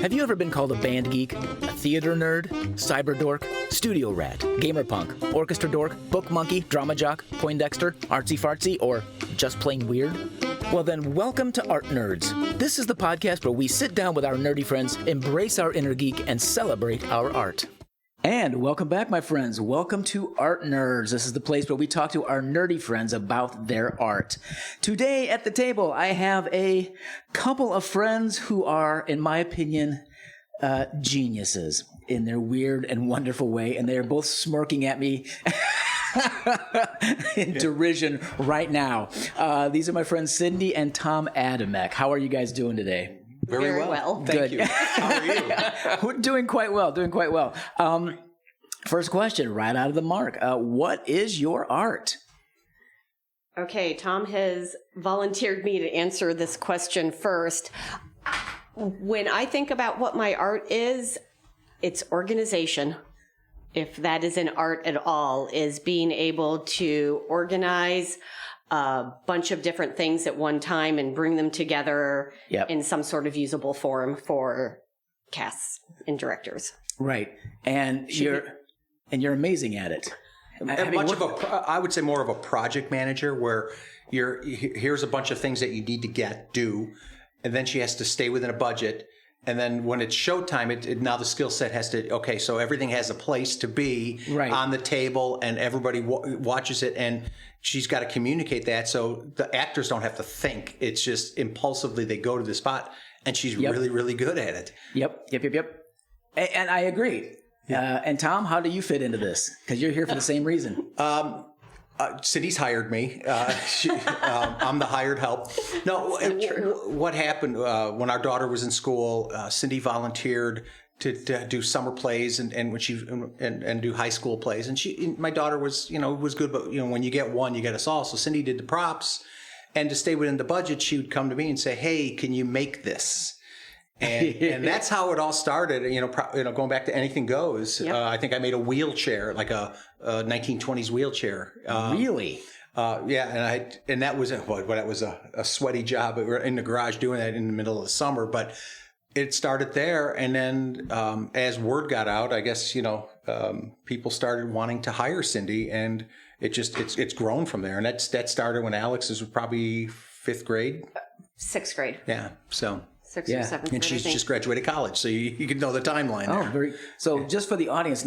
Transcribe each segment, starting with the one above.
Have you ever been called a band geek, a theater nerd, cyber dork, studio rat, gamer punk, orchestra dork, book monkey, drama jock, Poindexter, artsy fartsy, or just plain weird? Well then, welcome to Art Nerds. This is the podcast where we sit down with our nerdy friends, embrace our inner geek, and celebrate our art. And welcome back, my friends. Welcome to Art Nerds. This is the place where we talk to our nerdy friends about their art. Today at the table, I have a couple of friends who are, in my opinion, geniuses in their weird and wonderful way, and they are both smirking at me in derision right now. These are my friends Cindy and Tom Adamek. How are you guys doing today? Very well. Thank you. How are you? We're doing quite well, First question, right out of the mark. What is your art? Okay, Tom has volunteered me to answer this question first. When I think about what my art is, it's organization. If that is an art at all, is being able to organize a bunch of different things at one time and bring them together in some sort of usable form for casts and directors. Right. And you're amazing at it. I would say more of a project manager where here's a bunch of things that you need to do, and then she has to stay within a budget. And then when it's showtime, now the skill set has to, so everything has a place to be on the table and everybody watches it, and she's got to communicate that so the actors don't have to think. It's just impulsively they go to the spot, and she's really, really good at it. Yep. And I agree. And Tom, how do you fit into this? Because you're here for the same reason. Cindy's hired me. I'm the hired help. No, what happened when our daughter was in school? Cindy volunteered to do summer plays and do high school plays. And my daughter was good, but when you get one, you get us all. So Cindy did the props, and to stay within the budget, she would come to me and say, "Hey, can you make this?" And that's how it all started. Going back to Anything Goes. Yep. I think I made a wheelchair, like a 1920s wheelchair. Really? And that was a sweaty job. We were in the garage doing that in the middle of the summer, but it started there. And then as word got out, I guess people started wanting to hire Cindy, and it's grown from there. And that started when Alex was probably 5th grade, 6th grade. Yeah, so. 6th or 7th grade, and she's just graduated college, so you can know the timeline there. So just for the audience,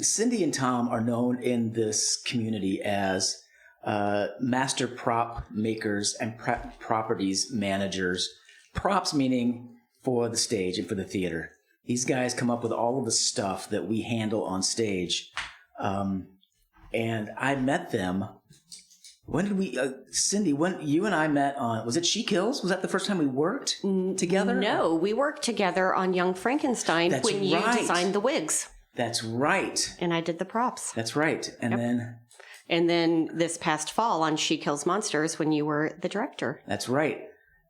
Cindy and Tom are known in this community as master prop makers and properties managers. Props meaning for the stage and for the theater. These guys come up with all of the stuff that we handle on stage. And I met them. When did we, Cindy, when you and I met on, was it She Kills? Was that the first time we worked together? No, we worked together on Young Frankenstein you designed the wigs. That's right. And I did the props. That's right. And then this past fall on She Kills Monsters when you were the director. That's right.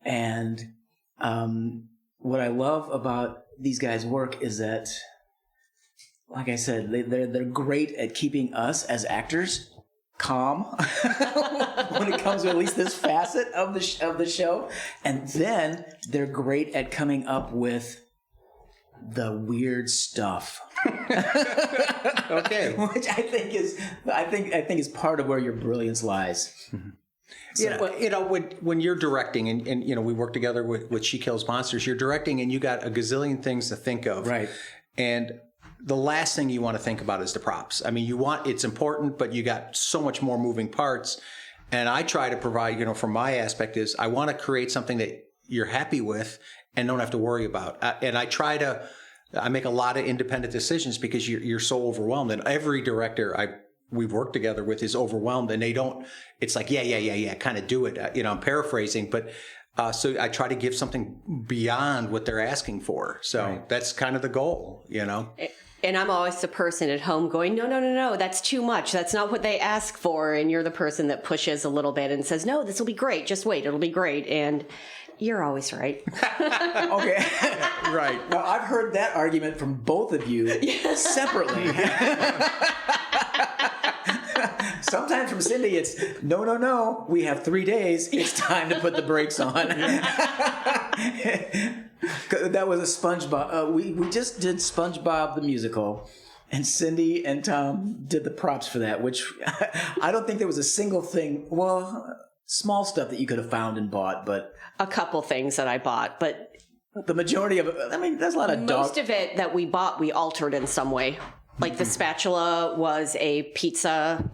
And what I love about these guys' work is that, like I said, they're great at keeping us as actors calm when it comes to at least this facet of the show, and then they're great at coming up with the weird stuff. Okay, which I think is part of where your brilliance lies. So, when you're directing and we work together with She Kills Monsters, you're directing and you got a gazillion things to think of, right? And the last thing you want to think about is the props. I mean, it's important, but you got so much more moving parts. And I try to provide, from my aspect is I want to create something that you're happy with and don't have to worry about. And I make a lot of independent decisions because you're so overwhelmed. And every director we've worked together with is overwhelmed, and it's like, yeah, kind of do it. I'm paraphrasing, but so I try to give something beyond what they're asking for. So That's kind of the goal, And I'm always the person at home going, no, that's too much. That's not what they ask for. And you're the person that pushes a little bit and says, no, this will be great. Just wait. It'll be great. And you're always right. Okay. Right. Now, I've heard that argument from both of you separately. Sometimes from Cindy, it's, no, we have 3 days. It's time to put the brakes on. That was a SpongeBob. We just did SpongeBob the Musical, and Cindy and Tom did the props for that, which I don't think there was a single thing, well, small stuff that you could have found and bought, but... A couple things that I bought, but... The majority of it, I mean, there's a lot of Most of it that we bought, we altered in some way. Like the spatula was a pizza...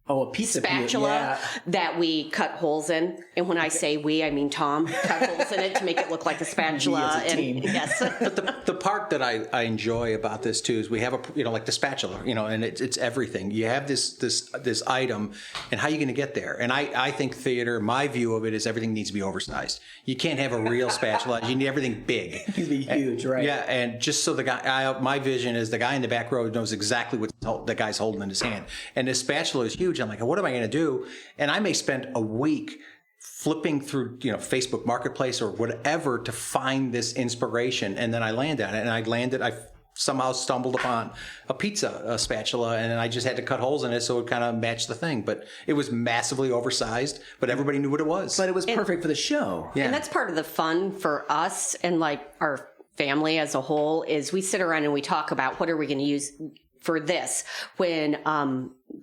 Oh, a pizza spatula that we cut holes in. And when I say we, I mean Tom cut holes in it to make it look like a spatula. We as a team. Yes. But the part that I enjoy about this too is we have like the spatula, and it's everything. You have this item, and how are you going to get there? And I think theater, my view of it is everything needs to be oversized. You can't have a real spatula. You need everything big. It needs to be huge, right? Yeah, and just so the guy, my vision is the guy in the back row knows exactly what the guy's holding in his hand. And this spatula is huge. I'm like, what am I going to do? And I may spend a week flipping through, Facebook Marketplace or whatever to find this inspiration. And then I land on it. And I somehow stumbled upon a pizza spatula, and I just had to cut holes in it so it kind of matched the thing. But it was massively oversized, but everybody knew what it was. But it was perfect for the show. Yeah. And that's part of the fun for us and like our family as a whole is we sit around and we talk about what are we going to use for this. When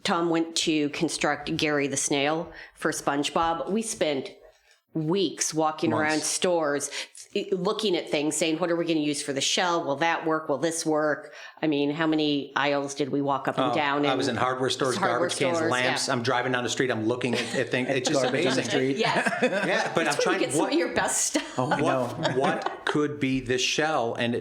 Tom went to construct Gary the Snail for SpongeBob, we spent weeks walking around stores looking at things, saying, what are we going to use for the shell? Will that work? Will this work? I mean, how many aisles did we walk up and down? I was in hardware stores, garbage cans, lamps. Yeah. I'm driving down the street. I'm looking at things. It's just amazing. Yes. Yeah, but I'm trying to get some of your best stuff. Oh, I know. What could be this shell? And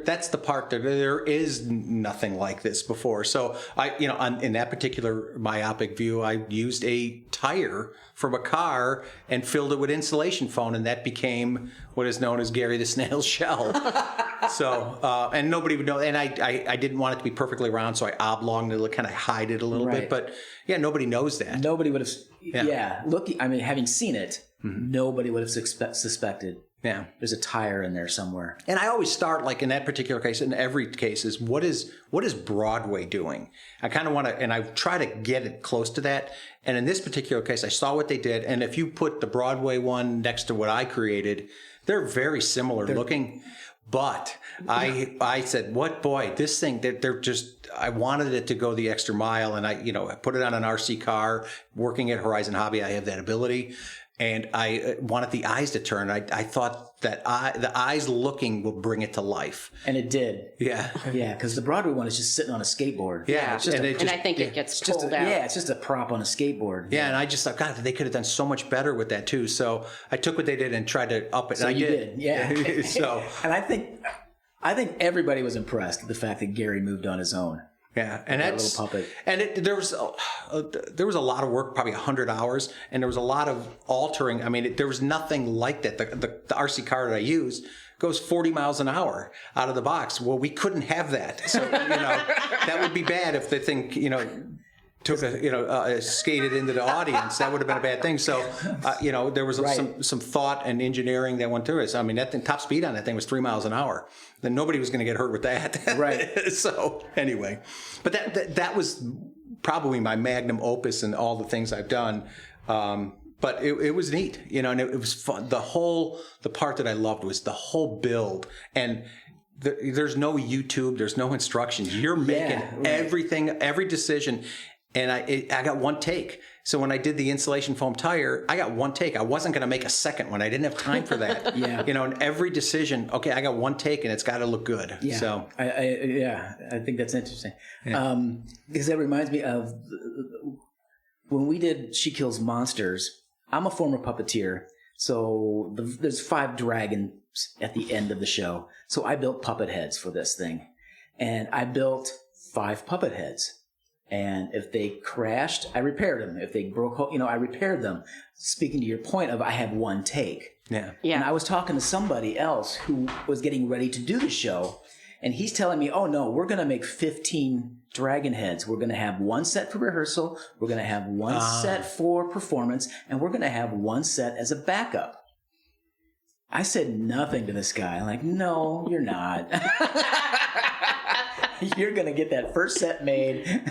that's the part that there is nothing like this before. So in that particular myopic view, I used a tire from a car and filled it with insulation foam, and that became what is known as Gary the Snail's shell. So, and nobody would know. And I didn't want it to be perfectly round, so I oblonged it to kind of hide it a little bit. But yeah, nobody knows that. Nobody would have. Yeah. Having seen it, nobody would have suspected. Yeah. There's a tire in there somewhere. And I always start, like in that particular case, in every case, is what is Broadway doing? I kind of want to, and I try to get it close to that. And in this particular case, I saw what they did. And if you put the Broadway one next to what I created, they're very similar looking. But I said, this thing, they're just, I wanted it to go the extra mile. And I put it on an RC car. Working at Horizon Hobby, I have that ability. And I wanted the eyes to turn. I thought that the eyes looking will bring it to life. And it did. Yeah. Yeah, because the Broadway one is just sitting on a skateboard. Yeah. And I think it gets pulled out. Yeah, it's just a prop on a skateboard. Yeah, and I just thought, God, they could have done so much better with that too. So I took what they did and tried to up it. So and you did. Yeah. So. And I think everybody was impressed with the fact that Gary moved on his own. Yeah, and that's little puppet. And there was a lot of work, probably 100 hours, and there was a lot of altering. I mean, there was nothing like that. The RC car that I used goes 40 miles an hour out of the box. Well, we couldn't have that, so that would be bad if the thing took skated into the audience. That would have been a bad thing. So there was some thought and engineering that went through it. So I mean, that thing, top speed on that thing was 3 miles an hour. Then nobody was going to get hurt with that. Right. So anyway, but that was probably my magnum opus in all the things I've done. But it was neat, and it was fun. The part that I loved was the whole build. And there's no YouTube, there's no instructions. You're making everything, every decision. And I got one take. So when I did the insulation foam tire, I got one take. I wasn't going to make a second one. I didn't have time for that. Yeah. And every decision, okay, I got one take and it's got to look good. Yeah. So I think that's interesting. Yeah. Because that reminds me of when we did She Kills Monsters. I'm a former puppeteer. So there's 5 dragons at the end of the show. So I built puppet heads for this thing. And I built 5 puppet heads. And if they crashed, I repaired them. If they broke, I repaired them. Speaking to your point of I have one take. Yeah. And I was talking to somebody else who was getting ready to do the show. And he's telling me, oh, no, we're going to make 15 dragon heads. We're going to have one set for rehearsal. We're going to have one set for performance. And we're going to have one set as a backup. I said nothing to this guy. I'm like, no, you're not. You're going to get that first set made.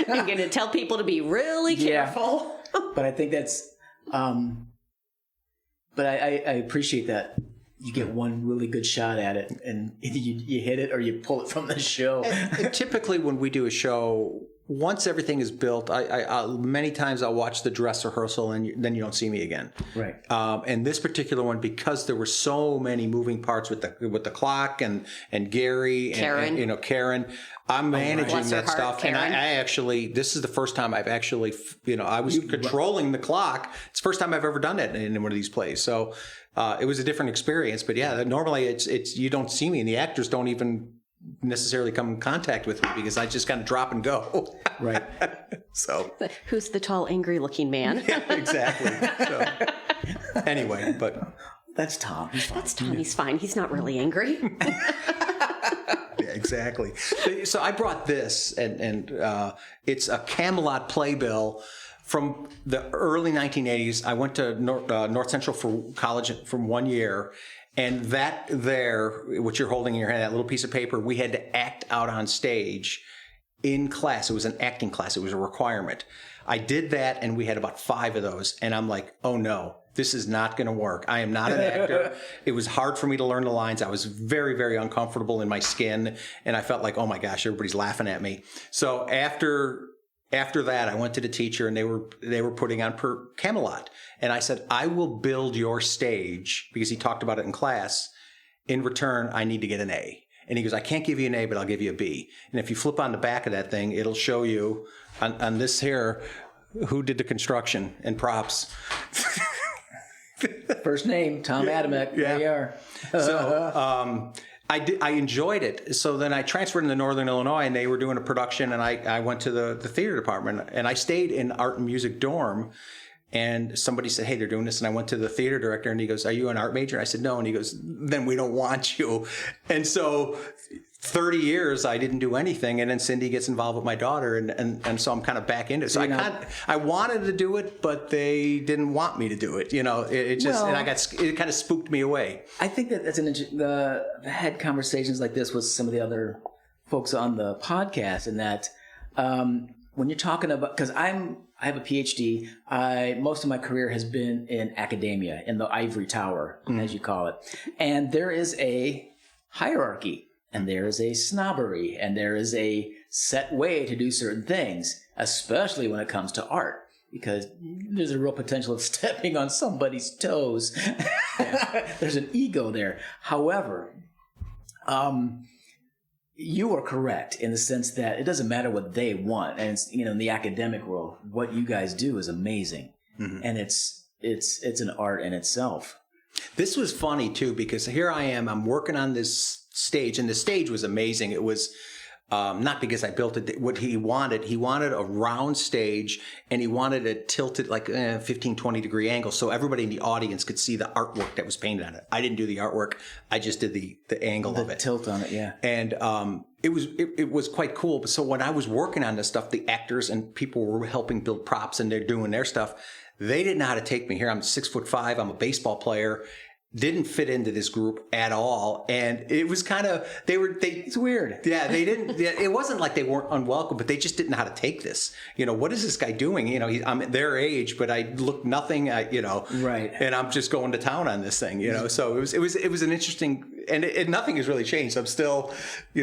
You're going to tell people to be really careful. But I think that's, but I appreciate that you get one really good shot at it, and you hit it or you pull it from the show. And typically, when we do a show, once everything is built, I many times I'll watch the dress rehearsal, and then you don't see me again. Right. And this particular one, because there were so many moving parts with the clock and Gary Karen. and Karen, I'm managing Bless her that heart, stuff. Karen. And I actually, this is the first time I've actually, I was controlling the clock. It's the first time I've ever done it in one of these plays. So it was a different experience. But yeah, normally it's you don't see me, and the actors don't even necessarily come in contact with me because I just kind of drop and go. Right. So Who's the tall, angry-looking man? yeah, exactly. So, anyway, but That's Tom. He's fine. That's Tom. He's fine. He's not really angry. yeah, exactly. So I brought this, and it's a Camelot playbill from the early 1980s. I went to North Central for college for 1 year. And that there, what you're holding in your hand, that little piece of paper, we had to act out on stage in class. It was an acting class. It was a requirement. I did that, and we had about 5 of those. And I'm like, oh no, this is not going to work. I am not an actor. It was hard for me to learn the lines. I was very, very uncomfortable in my skin. And I felt like, oh my gosh, everybody's laughing at me. So after that, I went to the teacher, and they were putting on Camelot. And I said, I will build your stage, because he talked about it in class. In return, I need to get an A. And he goes, I can't give you an A, but I'll give you a B. And if you flip on the back of that thing, it'll show you on this here who did the construction and props. First name, Tom Adamek. Yeah. There you are. So I enjoyed it. So then I transferred into Northern Illinois, and they were doing a production, and I went to the theater department, and I stayed in art and music dorm. And somebody said, hey, they're doing this. And I went to the theater director, and he goes, are you an art major? I said, no. And he goes, then we don't want you. And so 30 years, I didn't do anything. And then Cindy gets involved with my daughter. And so I'm kind of back into it. So I wanted to do it, but they didn't want me to do it. It just, and it kind of spooked me away. I think that that's I had conversations like this with some of the other folks on the podcast, and that when you're talking about, because I have a PhD. Most of my career has been in academia, in the ivory tower, as you call it. And there is a hierarchy, and there is a snobbery, and there is a set way to do certain things, especially when it comes to art, because there's a real potential of stepping on somebody's toes. There's an ego there. However, you are correct in the sense that it doesn't matter what they want. And it's, in the academic world, what you guys do is amazing. Mm-hmm. And it's an art in itself. This was funny too, because here I am, I'm working on this stage, and the stage was amazing. It was not because I built it. What he wanted a round stage, and he wanted it tilted like 15, 20 degree angle, so everybody in the audience could see the artwork that was painted on it. I didn't do the artwork. I just did the angle of it. The tilt on it, yeah. And it was quite cool. But so when I was working on this stuff, the actors and people were helping build props, and they're doing their stuff. They didn't know how to take me here. I'm 6'5". I'm a baseball player. Didn't fit into this group at all. And it was kind of, it's weird. Yeah, they didn't, it wasn't like they weren't unwelcome, but they just didn't know how to take this. What is this guy doing? I'm their age, but I look nothing, right. And I'm just going to town on this thing, so it was an interesting, and nothing has really changed. I'm still,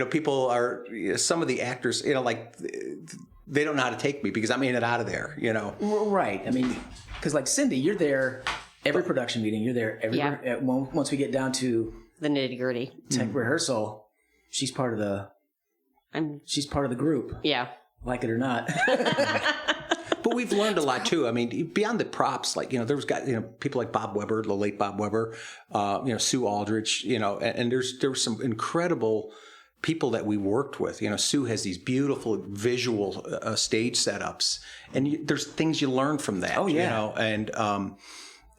people are, some of the actors, they don't know how to take me because I'm in and out of there, Right. I mean, because like Cindy, you're there every production meeting. You're there once we get down to the nitty gritty tech rehearsal. She's part of the group. Yeah. Like it or not. But we've learned a lot too. I mean, beyond the props, like, there was people like Bob Weber, the late Bob Weber, Sue Aldrich, and there were some incredible people that we worked with. Sue has these beautiful visual stage setups, and there's things you learn from that. Oh yeah.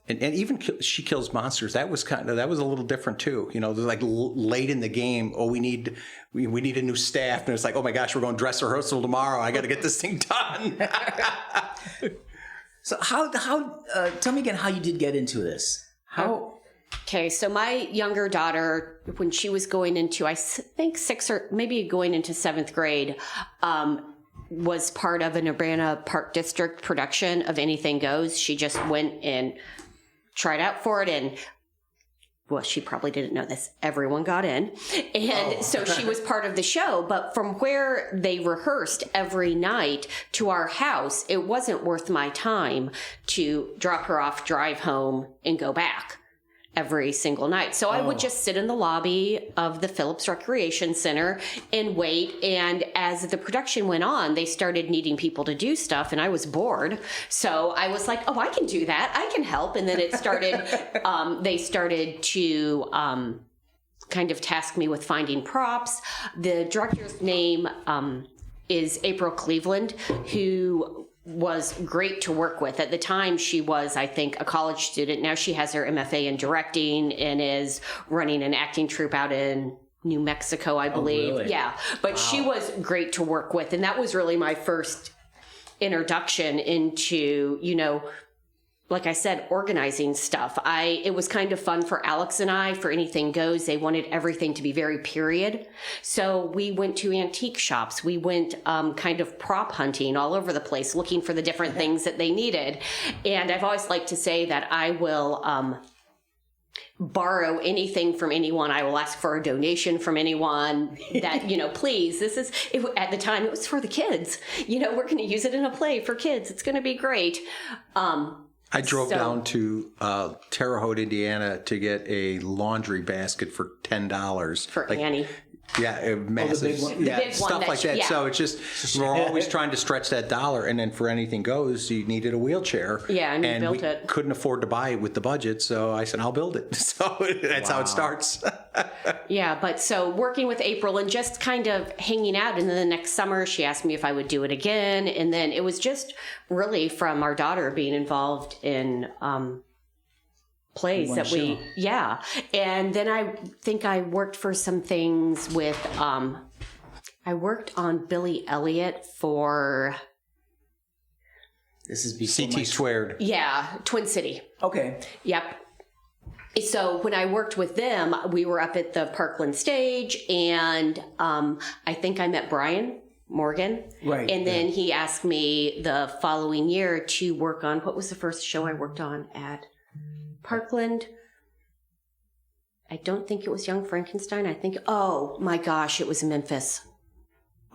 And even She Kills Monsters, that was a little different too. Like late in the game, we need a new staff, and it's like, oh my gosh, we're going dress rehearsal tomorrow. I got to get this thing done. So how tell me again how you did get into this. How? Okay, so my younger daughter, when she was going into, I think 6th or maybe going into 7th grade, was part of an Urbana Park District production of Anything Goes. She just went and tried out for it, and well, she probably didn't know this. Everyone got in. And so she was part of the show. But from where they rehearsed every night to our house, it wasn't worth my time to drop her off, drive home, and go back every single night. So I would just sit in the lobby of the Phillips Recreation Center and wait. And as the production went on, they started needing people to do stuff, and I was bored. So I was like, oh, I can do that. I can help. And then it started, they started to kind of task me with finding props. The director's name is April Cleveland, who was great to work with. At the time, she was, I think, a college student. Now she has her MFA in directing and is running an acting troupe out in New Mexico, I believe. Oh, really? Yeah. But she was great to work with. And that was really my first introduction into, you know, like I said, organizing stuff. It was kind of fun for Alex and I. For Anything Goes, they wanted everything to be very period. So we went to antique shops. We went kind of prop hunting all over the place, looking for the different things that they needed. And I've always liked to say that I will borrow anything from anyone. I will ask for a donation from anyone that, you know, please, at the time it was for the kids. You know, we're going to use it in a play for kids. It's going to be great. I drove down to Terre Haute, Indiana to get a laundry basket for $10. For Annie. Yeah, massive. big one? Yeah, The big one stuff like that. yeah. So it's just, we're always trying to stretch that dollar. And then for Anything Goes, you needed a wheelchair. Yeah, and you built we it. couldn't afford to buy it with the budget. So I said, I'll build it. So that's how it starts. Yeah, but so working with April and just kind of hanging out. And then the next summer, she asked me if I would do it again. And then it was just really from our daughter being involved in plays One that show. yeah. And then I think I worked for some things with, I worked on Billy Elliot for, This is before CT squared. yeah, Twin City. Okay. Yep. So when I worked with them, we were up at the Parkland stage, and I think I met Brian Morgan. Right, And then he asked me the following year to work on, what was the first show I worked on at Parkland? I don't think it was Young Frankenstein. I think, oh my gosh, it was Memphis.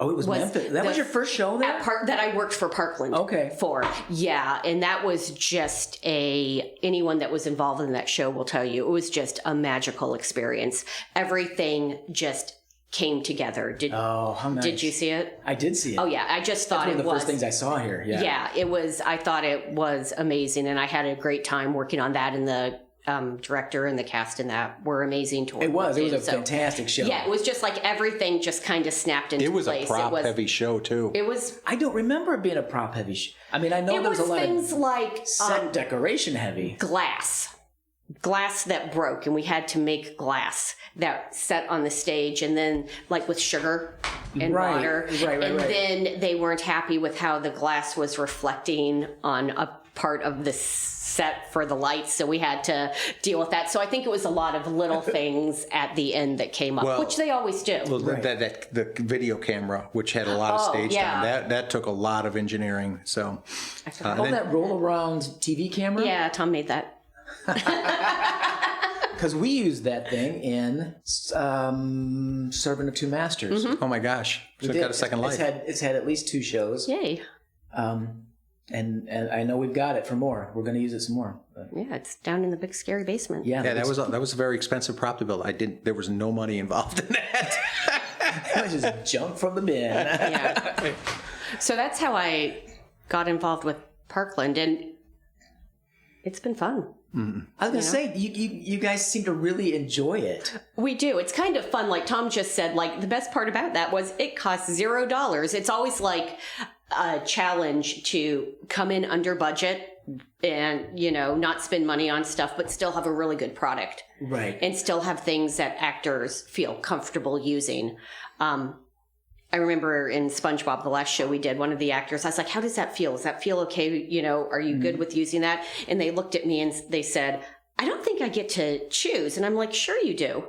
Oh, it was Memphis. That was your first show there? That I worked for Parkland. Okay. For. Yeah. And that was just anyone that was involved in that show will tell you, it was just a magical experience. Everything just came together. Oh, how nice. Did you see it? I did see it. Oh yeah. I just thought That's one it of the was. first things I saw here. Yeah. Yeah, it was. I thought it was amazing, and I had a great time working on that. And the director and the cast in that were amazing to work It was. with, It was a too. fantastic show. Yeah, it was just like everything just kind of snapped into It was place. a prop heavy show, too. It was. I don't remember it being a prop heavy show. I mean, I know It there was was a lot things of like set decoration heavy. glass that broke, and we had to make glass that set on the stage, and then like with sugar and Right, water, right, and right. then they weren't happy with how the glass was reflecting on a part of the set for the lights, so we had to deal with that. So I think it was a lot of little things at the end that came up, Well, which they always do. Well, the video camera, which had a lot of stage yeah. time, that took a lot of engineering. So, Oh, that roll around TV camera? Yeah, Tom made that. Because we used that thing in Servant of Two Masters. Mm-hmm. oh my gosh, so it got a second life. It's had at least 2 shows. Yay. And I know we've got it for more. We're going to use it some more. But Yeah, it's down in the big scary basement. yeah, Yeah, that was a very expensive prop to build. There was no money involved in that. I just jump from the bin. Yeah. So that's how I got involved with Parkland, and it's been fun. I was going to say, you guys seem to really enjoy it. We do. It's kind of fun. Like Tom just said, like the best part about that was it costs $0. It's always like a challenge to come in under budget and, not spend money on stuff, but still have a really good product. Right. And still have things that actors feel comfortable using. I remember in Spongebob, the last show we did, one of the actors, I was like, how does that feel? Does that feel okay? Are you good with using that? And they looked at me and they said, I don't think I get to choose. And I'm like, sure you do.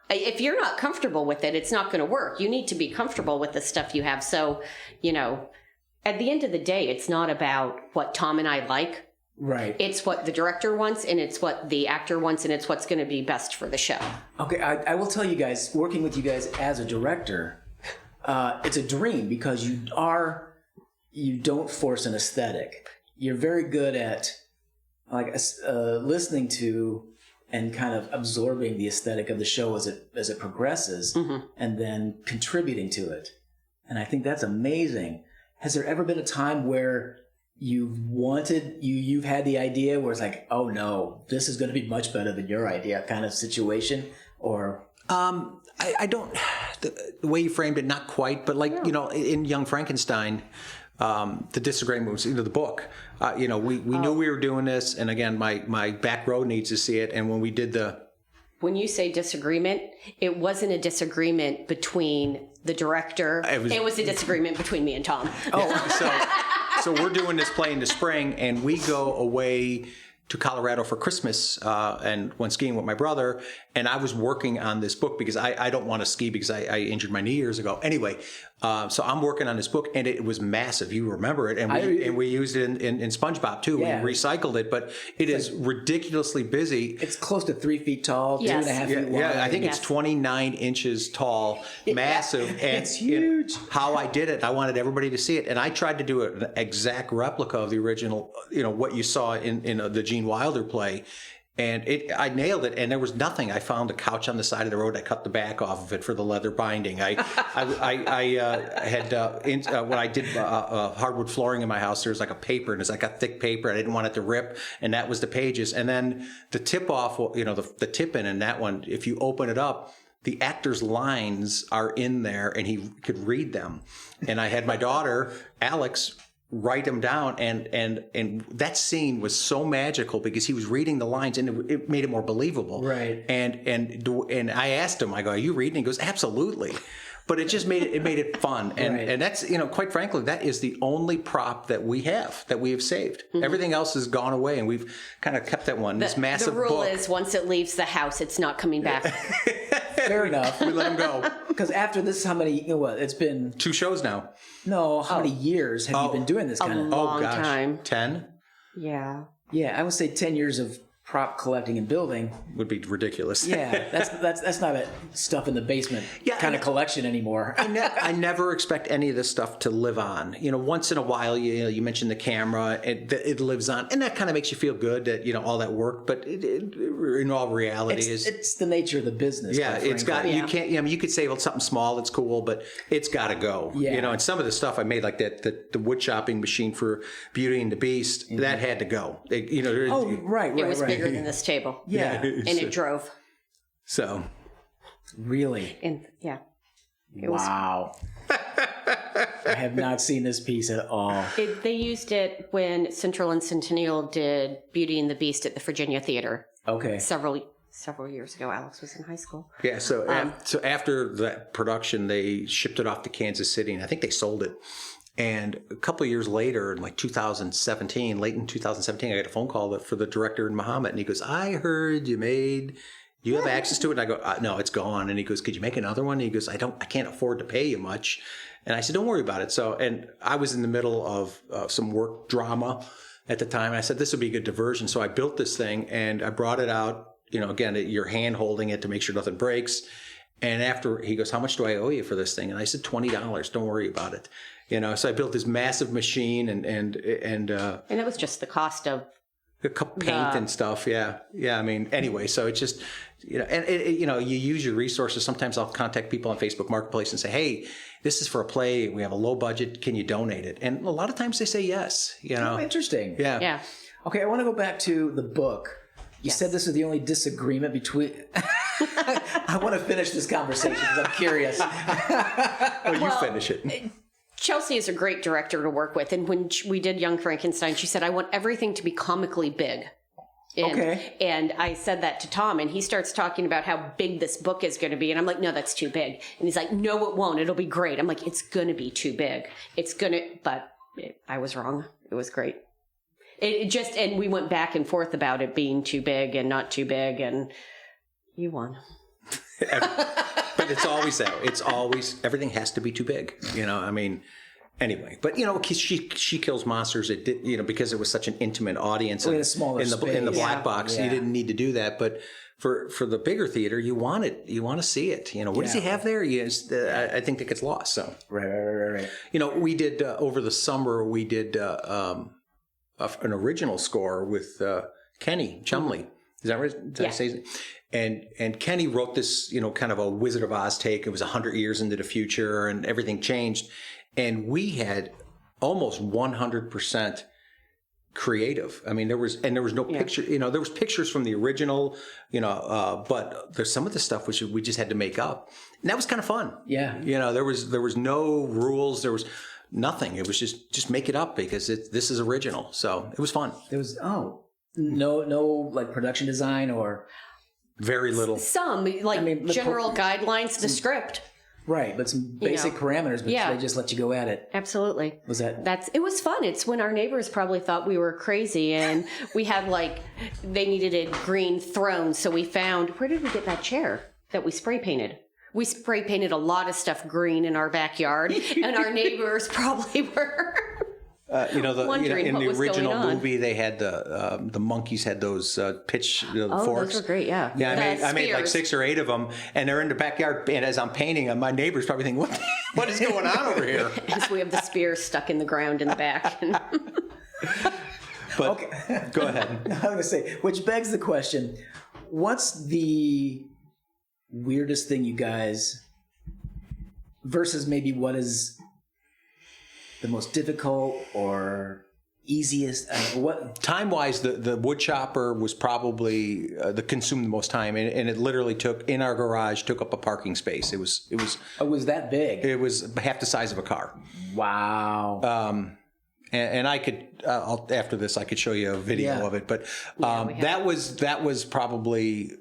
If you're not comfortable with it, it's not going to work. You need to be comfortable with the stuff you have. So, at the end of the day, it's not about what Tom and I like. Right. It's what the director wants, and it's what the actor wants, and it's what's going to be best for the show. Okay, I will tell you guys, working with you guys as a director, it's a dream because you don't force an aesthetic. You're very good at listening to and kind of absorbing the aesthetic of the show as it progresses, and then contributing to it. And I think that's amazing. Has there ever been a time where you've had the idea where it's like, oh no, this is going to be much better than your idea kind of situation? Or I don't, the way you framed it, not quite, but in Young Frankenstein, the disagreement was the book. We knew we were doing this, and again, my back row needs to see it. And when we did when you say disagreement, it wasn't a disagreement between the director. It was a disagreement between me and Tom. So we're doing this play in the spring, and we go away to Colorado for Christmas and went skiing with my brother. And I was working on this book because I don't want to ski because I injured my knee years ago. Anyway, so I'm working on this book, and it was massive. You remember it. And we used it in Spongebob, too. Yeah. We recycled it, but it is ridiculously busy. It's close to 3 feet tall, 2.5 feet wide. Yeah, I think it's 29 inches tall, massive. And it's huge. How I did it, I wanted everybody to see it. And I tried to do an exact replica of the original, what you saw in the Gene Wilder play. And I nailed it, and there was nothing. I found a couch on the side of the road. I cut the back off of it for the leather binding. I had when I did hardwood flooring in my house, there was like a paper, and it's like a thick paper. I didn't want it to rip, and that was the pages. And then the tip off, the tip in that one, if you open it up, the actor's lines are in there, and he could read them. And I had my daughter, Alex, write them down, and that scene was so magical because he was reading the lines, and it made it more believable. Right. And I asked him, I go, "Are you reading?" He goes, "Absolutely." But it just made it fun, and that's quite frankly, that is the only prop that we have saved. Mm-hmm. Everything else has gone away, and we've kind of kept that one. This massive book. The rule is once it leaves the house, it's not coming back. Fair enough. We let him go. Because after this, how many? It's been 2 shows now. No, how many years have you been doing this kind of? Long time. 10. Yeah. Yeah, I would say 10 years of prop collecting and building would be ridiculous. Yeah, that's not a stuff in the basement kind of collection anymore. I never expect any of this stuff to live on. Once in a while, you mentioned the camera, it lives on, and that kind of makes you feel good that all that work. But in all reality, it's the nature of the business. Yeah, it's got you can't. You could say something small, it's cool, but it's got to go. Yeah. And some of the stuff I made, like the wood chopping machine for Beauty and the Beast, that had to go. Right. It was bigger than this table. Yeah. And it drove. So. Really? And wow. I have not seen this piece at all. They used it when Central and Centennial did Beauty and the Beast at the Virginia Theater. Okay. Several years ago. Alex was in high school. Yeah, so after that production, they shipped it off to Kansas City, and I think they sold it. And a couple of years later, in like 2017, late in 2017, I got a phone call for the director in Muhammad, and he goes, "I heard you have access to it?" And I go, "No, it's gone." And he goes, "Could you make another one?" And he goes, I can't afford to pay you much." And I said, "Don't worry about it." So, and I was in the middle of some work drama at the time, and I said, this would be a good diversion. So I built this thing, and I brought it out, again, you're hand holding it to make sure nothing breaks. And after, he goes, "How much do I owe you for this thing?" And I said, $20. Don't worry about it. So I built this massive machine, and that was just the cost of a cup paint and stuff. Yeah. I mean, anyway, so it's just, and you use your resources. Sometimes I'll contact people on Facebook Marketplace and say, "Hey, this is for a play. We have a low budget. Can you donate it?" And a lot of times they say yes. Oh, interesting. Yeah. Yeah. Okay, I want to go back to the book. You said this was the only disagreement between. I want to finish this conversation because I'm curious. You finish it. Chelsea is a great director to work with, and when we did Young Frankenstein, she said, "I want everything to be comically big." And I said that to Tom, and he starts talking about how big this book is going to be, and I'm like, "No, that's too big." And he's like, "No, it won't. It'll be great." I'm like, "It's going to be too big. I was wrong. It was great. And we went back and forth about it being too big and not too big, and you won. But it's always that. It's always, everything has to be too big. I mean, Anyway, but she kills monsters. It did, because it was such an intimate audience in a smaller in the black box. Yeah. You didn't need to do that, but for the bigger theater, you want to see it. What does he have there? I think that gets lost. So right. We did over the summer. We did an original score with Kenny Chumley. Is that right? Did I say it? And Kenny wrote this, kind of a Wizard of Oz take. It was 100 years into the future, and everything changed. And we had almost 100% creative. I mean, there was no picture. There was pictures from the original. But there's some of the stuff which we just had to make up, and that was kind of fun. Yeah. There was no rules. There was nothing. It was just make it up because this is original. So it was fun. There was no like production design or very little. Some general guidelines, the script. Right, but some basic parameters, but they just let you go at it. Absolutely. Was that? It was fun. It's when our neighbors probably thought we were crazy, and we had they needed a green throne, so we found, where did we get that chair that we spray painted? We spray painted a lot of stuff green in our backyard, and our neighbors probably were wondering in what the was original going on. movie, they had the monkeys had those pitch forks. Those were great. Yeah. Yeah, I made like 6 or 8 of them, and they're in the backyard. And as I'm painting them, my neighbors probably think, "What is going on over here?" As we have the spears stuck in the ground in the back. But okay. Go ahead. I was going to say, which begs the question: what's the weirdest thing you guys, versus maybe what is the most difficult or easiest? What time-wise, the wood chopper was probably that consumed the most time, and it literally took up a parking space. It was that big? It was half the size of a car. Wow. And I could after this I could show you a video of it, but that was probably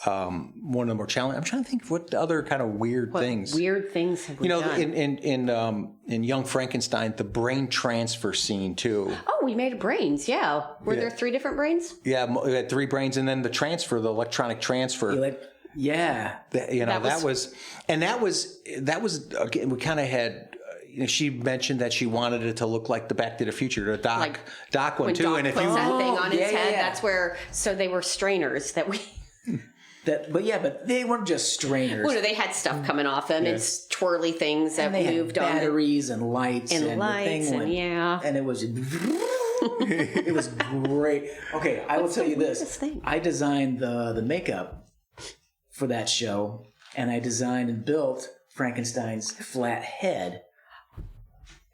one of the more challenging. I'm trying to think of what other kind of weird things. Weird things have we done? In Young Frankenstein, the brain transfer scene too. Oh, we made brains. Yeah. Were there 3 different brains? Yeah, we had 3 brains, and then the electronic transfer. That was again. We kind of had. She mentioned that she wanted it to look like the Back to the Future, the Doc one too. Doc And if puts you that thing on his head, that's where. So they were strainers that we. But they weren't just strainers. Well, no, they had stuff coming off them. It's twirly things that they moved had on. Batteries and lights. And it was... it was great. Okay, I will tell you this. I designed the makeup for that show, and I designed and built Frankenstein's flat head.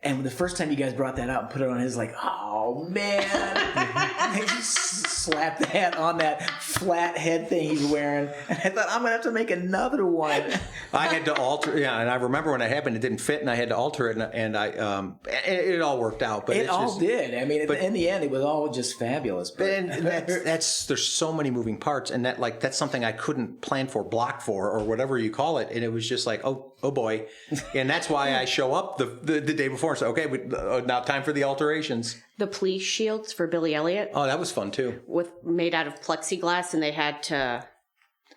And the first time you guys brought that out and put it on, it was like, oh man! They just slapped that on that flat head thing he's wearing, and I thought I'm gonna have to make another one. I had to alter, and I remember when it happened, it didn't fit, and I had to alter it, and it all worked out. But it all did. I mean, in the end, it was all just fabulous. But there's so many moving parts, and that's something I couldn't plan for, block for, or whatever you call it, and it was just like, oh boy, and that's why I show up the day before. So okay, now time for the alterations. The police shields for Billy Elliot. Oh, that was fun too. Made out of plexiglass, and they had to.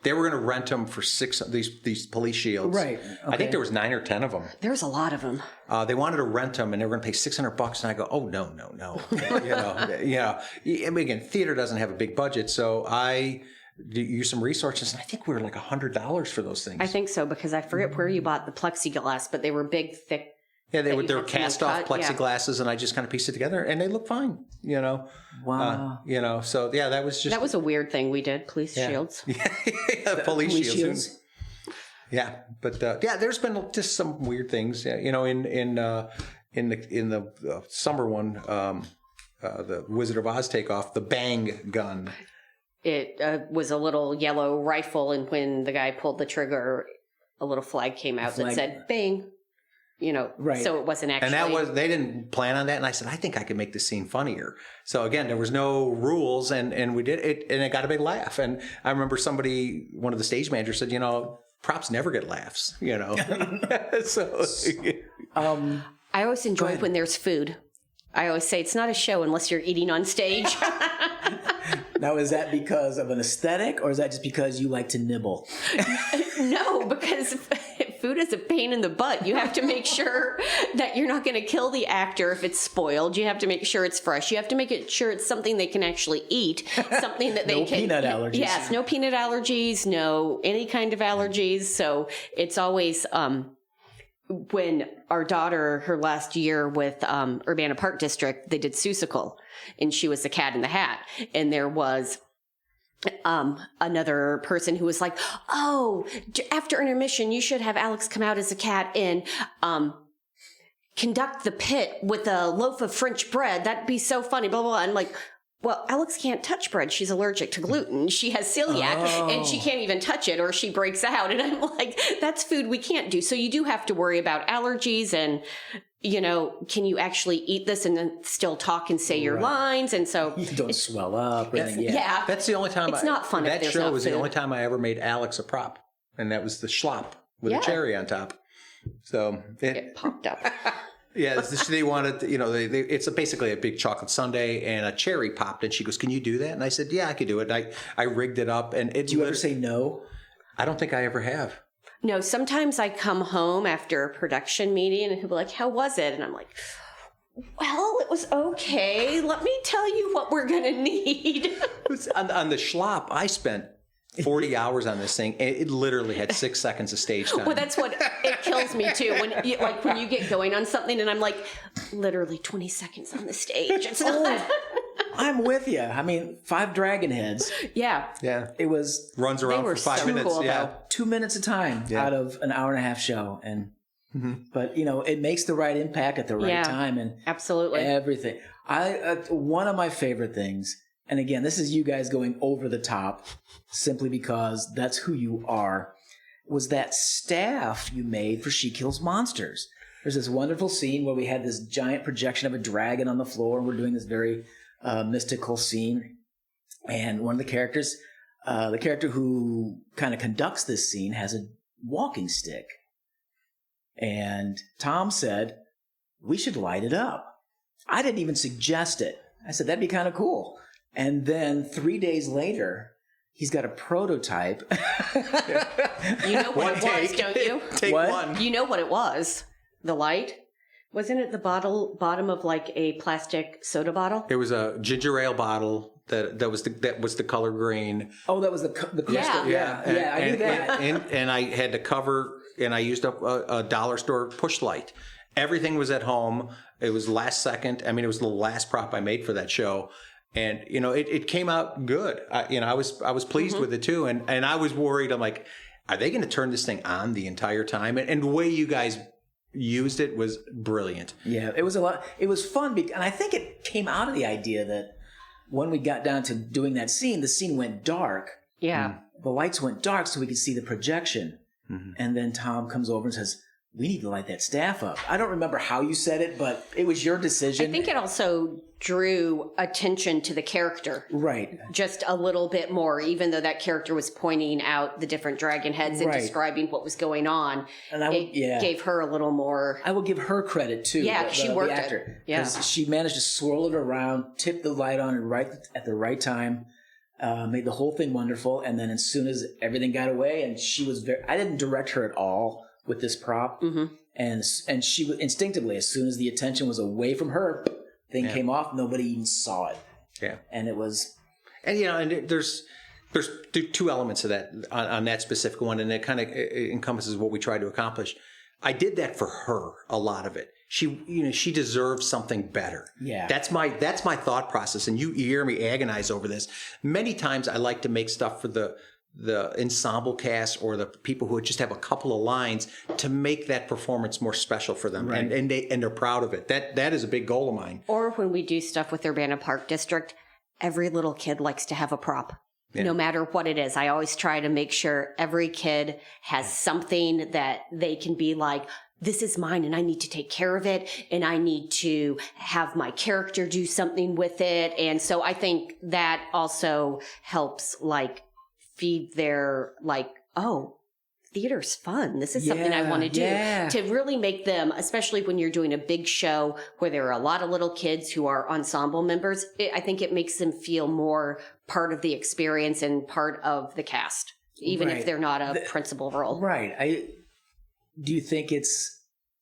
They were going to rent them for 6 these police shields. Right. Okay. I think there was 9 or 10 of them. There's a lot of them. They wanted to rent them, and they were going to pay $600. And I go, oh no. I mean, again, theater doesn't have a big budget, so I used some resources, and I think we were like $100 for those things. I think so, because I forget where you bought the plexiglass, but they were big, thick. Yeah, they were cast off plexiglasses, and I just kind of pieced it together, and they look fine. Wow. So that was just a weird thing we did. Police shields. Police shields. Yeah, but there's been just some weird things. Yeah, in the summer one, the Wizard of Oz takeoff, the bang gun. It was a little yellow rifle, and when the guy pulled the trigger, a little flag came out that said "bang." Right. So it wasn't actually. And they didn't plan on that. And I said, I think I could make this scene funnier. So again, there was no rules, and we did it, and it got a big laugh. And I remember one of the stage managers said, props never get laughs, So. I always enjoy when there's food. I always say it's not a show unless you're eating on stage. Now, is that because of an aesthetic, or is that just because you like to nibble? No, because food is a pain in the butt. You have to make sure that you're not going to kill the actor if it's spoiled. You have to make sure it's fresh. You have to make sure it's something they can actually eat, something that they No can. peanut allergies. Yes, no peanut allergies, no any kind of allergies. So it's always when our daughter, her last year with Urbana Park District, they did Seussical, and she was the Cat in the Hat, and there was another person who was like, oh, after intermission, you should have Alex come out as a cat and conduct the pit with a loaf of French bread. That'd be so funny, blah, blah, blah. I'm like, well, Alex can't touch bread. She's allergic to gluten. She has celiac and she can't even touch it or she breaks out. And I'm like, that's food we can't do. So you do have to worry about allergies and, you know, can you actually eat this and then still talk and say your lines? And so You don't swell up. Or anything. yeah. That's the only time It's not fun if That there's show not was the food. only time I ever made Alex a prop, and that was the schlop with a cherry on top. So It popped up. yeah, they wanted, you know, it's basically a big chocolate sundae and a cherry popped, and she goes, "Can you do that?" And I said, "Yeah, I could do it." And I rigged it up, and it. Do you ever say no? I don't think I ever have. No, sometimes I come home after a production meeting and he'll be like, how was it? And I'm like, well, it was okay. Let me tell you what we're going to need. On the schlop, I spent 40 hours on this thing, and it literally had 6 seconds of stage time. Well, that's what it kills me too. When you get going on something and I'm like, literally 20 seconds on the stage. It's not. I'm with you. I mean, 5 dragon heads. Yeah. Yeah. It was Runs around were for 5 so minutes. cool, Yeah. though. 2 minutes of time out of an hour and a half show. And but you know, it makes the right impact at the right time and Absolutely. everything. One of my favorite things, and again, this is you guys going over the top simply because that's who you are, was that staff you made for She Kills Monsters. There's this wonderful scene where we had this giant projection of a dragon on the floor, and we're doing this very mystical scene. And one of the characters, the character who kind of conducts this scene, has a walking stick. And Tom said, we should light it up. I didn't even suggest it. I said, that'd be kind of cool. And then 3 days later, he's got a prototype. You know what it was, don't you? Take What? one. You know what it was. The light. Wasn't it the bottom of like a plastic soda bottle? It was a ginger ale bottle that was the color green. Oh, that was the crystal. Yeah. Yeah, I knew that. And I had to cover, and I used up a dollar store push light. Everything was at home. It was last second. I mean, it was the last prop I made for that show. And, you know, it came out good. I was pleased with it too. And I was worried. I'm like, are they going to turn this thing on the entire time? And the way you guys used it was brilliant. Yeah, it was a lot. It was fun. And I think it came out of the idea that when we got down to doing that scene, the scene went dark. Yeah. The lights went dark so we could see the projection. And then Tom comes over and says, we need to light that staff up. I don't remember how you said it, but it was your decision. I think it also drew attention to the character. Right. Just a little bit more, even though that character was pointing out the different dragon heads and Right. describing what was going on. And it gave her a little more. I will give her credit too. Yeah, she worked it. actor, Yeah. 'cause she managed to swirl it around, tip the light on right at the right time, made the whole thing wonderful. And then as soon as everything got away, and she was I didn't direct her at all with this prop, and she instinctively, as soon as the attention was away from her, thing came off. Nobody even saw it. Yeah. And it was. And, you know, and there's 2 elements of that on that specific one, and it kind of encompasses what we try to accomplish. I did that for her, a lot of it. She deserves something better. Yeah. That's my thought process. And you hear me agonize over this. Many times I like to make stuff for the ensemble cast or the people who just have a couple of lines to make that performance more special for them. Right. And they're proud of it. That is a big goal of mine. Or when we do stuff with Urbana Park District, every little kid likes to have a prop. Yeah. No matter what it is. I always try to make sure every kid has something that they can be like, this is mine and I need to take care of it and I need to have my character do something with it. And so I think that also helps like feed their like, oh, theater's fun. This is something I want to do. Yeah. To really make them, especially when you're doing a big show where there are a lot of little kids who are ensemble members, I think it makes them feel more part of the experience and part of the cast, even if Right. they're not a principal role. Right. do you think it's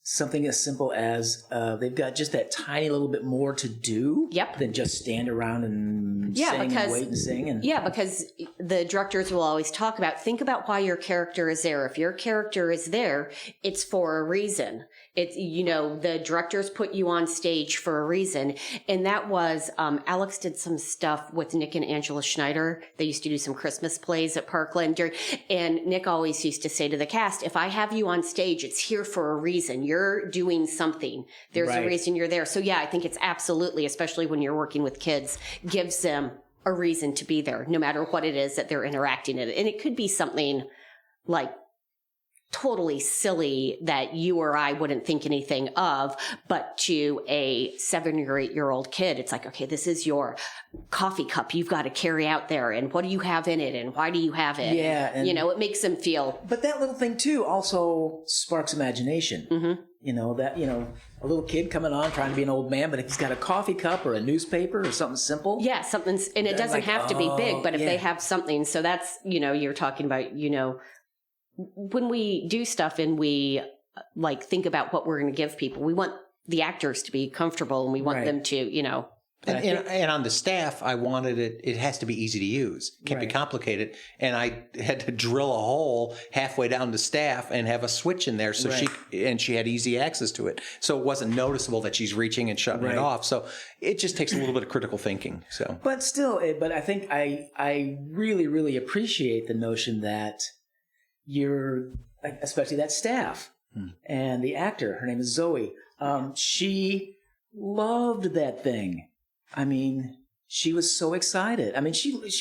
something as simple as they've got just that tiny little bit more to do than just stand around and sing and wait and sing? And because the directors will always think about why your character is there. If your character is there, it's for a reason. It's, the directors put you on stage for a reason. And that was, Alex did some stuff with Nick and Angela Schneider. They used to do some Christmas plays at Parkland. And Nick always used to say to the cast, if I have you on stage, it's here for a reason. You're doing something. There's a reason you're there. So yeah, I think it's absolutely, especially when you're working with kids, gives them a reason to be there, no matter what it is that they're interacting in. And it could be something like totally silly that you or I wouldn't think anything of, but to a 7 or 8 year old kid, it's like, okay, this is your coffee cup you've got to carry out there. And what do you have in it? And why do you have it? Yeah. And, it makes them feel. But that little thing too also sparks imagination. Mm-hmm. A little kid coming on trying to be an old man, but if he's got a coffee cup or a newspaper or something simple. Yeah, something's, and it doesn't have to be big, but if they have something, so that's, you're talking about, when we do stuff and we think about what we're going to give people, we want the actors to be comfortable and we want them to, And on the staff, I wanted it has to be easy to use. It can't be complicated. And I had to drill a hole halfway down the staff and have a switch in there so she had easy access to it. So it wasn't noticeable that she's reaching and shutting it off. So it just takes a little bit of critical thinking. So, but still, I think I really, really appreciate the notion that you're, especially that staff and the actor, her name is Zoe. She loved that thing. I mean, she was so excited. I mean,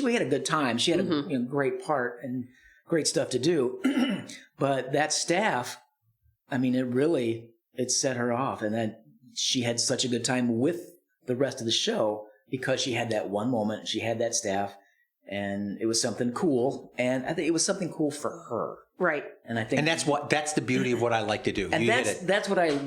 we had a good time. She had a great part and great stuff to do. But that staff, I mean, it set her off. And then she had such a good time with the rest of the show because she had that one moment. She had that staff. And it was something cool, and I think it was something cool for her, right? And I think, and that's the beauty of what I like to do. And that's what I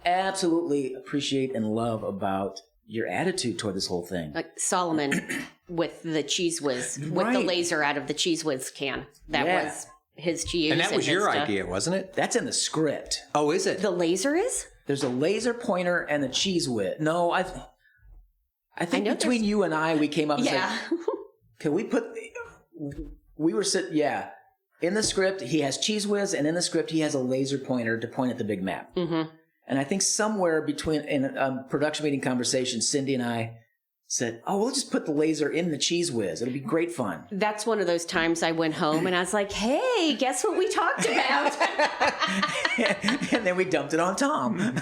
absolutely appreciate and love about your attitude toward this whole thing. Like Solomon with the Cheese Whiz, with the laser out of the Cheese Whiz can. That was his to use, and that was your idea, wasn't it? That's in the script. Oh, is it? The laser is? There's a laser pointer and the Cheese Whiz. No, I think between you and I, we came up and said, can we were sitting, in the script, he has Cheese Whiz, and in the script, he has a laser pointer to point at the big map. Mm-hmm. And I think somewhere in a production meeting conversation, Cindy and I said, we'll just put the laser in the Cheese Whiz. It'll be great fun. That's one of those times I went home and I was like, hey, guess what we talked about? And then we dumped it on Tom.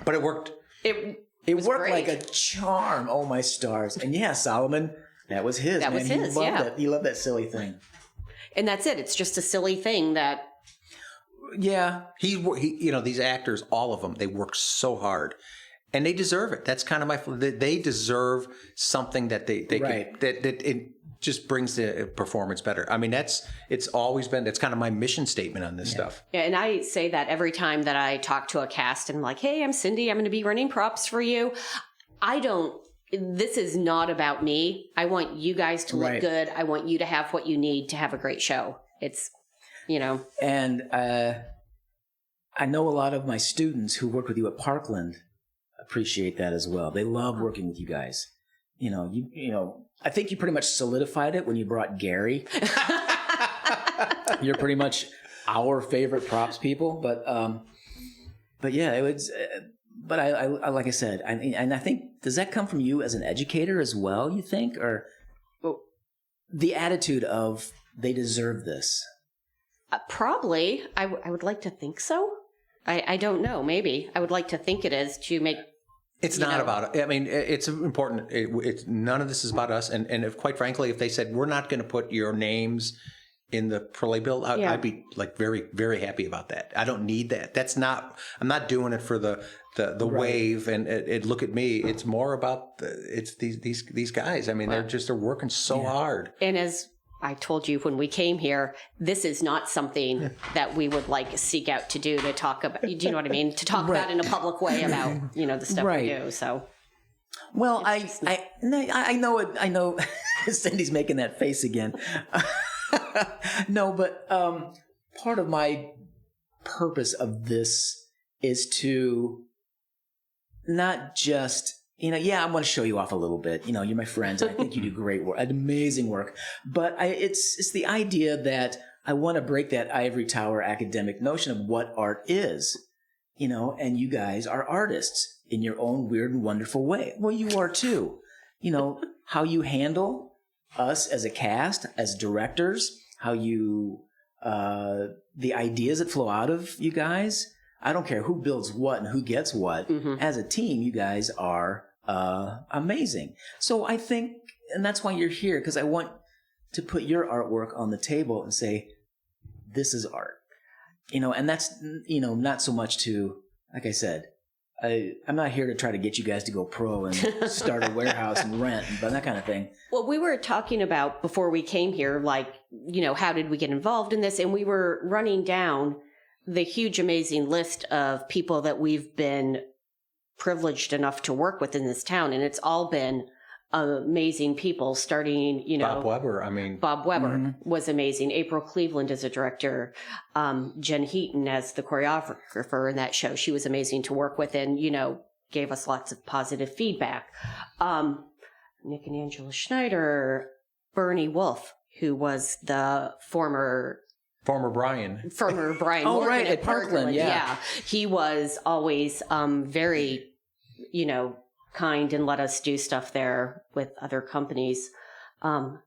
But it worked. It worked great. Like a charm. Oh, my stars. And Solomon... That was his. That was his. He loved that silly thing. And that's it. It's just a silly thing that. Yeah. He these actors, all of them, they work so hard, and they deserve it. That's kind of they deserve something that they could, that it just brings the performance better. I mean, that's kind of my mission statement on this stuff. Yeah, and I say that every time that I talk to a cast and I'm like, hey, I'm Cindy. I'm going to be running props for you. This is not about me. I want you guys to look good. I want you to have what you need to have a great show. It's, And I know a lot of my students who work with you at Parkland appreciate that as well. They love working with you guys. I think you pretty much solidified it when you brought Gary. You're pretty much our favorite props people. But yeah, it was... But I like I said, I think, does that come from you as an educator as well, you think? Or the attitude of, they deserve this? Probably. I would like to think so. I don't know. Maybe. I would like to think it is to make... It's not about it. I mean, it's important. It's none of this is about us. And if, quite frankly, if they said, we're not going to put your names in the play-bill, I'd be very, very happy about that. I don't need that. I'm not doing it for the wave and look at me. It's more about these guys. I mean, they're working so hard. And as I told you when we came here, this is not something that we would seek out to do, to talk about. Do you know what I mean? To talk about in a public way about the stuff we do. So, well, I know it. I know Cindy's making that face again. No, but part of my purpose of this is to not just, I want to show you off a little bit. You're my friends. And I think you do great work, amazing work. But it's the idea that I want to break that ivory tower academic notion of what art is, and you guys are artists in your own weird and wonderful way. Well, you are too. How you handle us as a cast, as directors, how you, the ideas that flow out of you guys. I don't care who builds what and who gets what. Mm-hmm. As a team, you guys are amazing. So I think, and that's why you're here, because I want to put your artwork on the table and say, this is art. And that's, not so much to, like I said, I'm not here to try to get you guys to go pro and start a warehouse and rent, but that kind of thing. Well, we were talking about before we came here, like, how did we get involved in this? And we were running down the huge, amazing list of people that we've been privileged enough to work with in this town. And it's all been amazing people, starting, Bob Weber. Bob Weber Mm-hmm. was amazing. April Cleveland as a director, Jen Heaton as the choreographer in that show. She was amazing to work with and, gave us lots of positive feedback. Nick and Angela Schneider, Bernie Wolf, who was the former Brian. Oh, right, at Parkland, yeah. He was always very, kind and let us do stuff there with other companies. The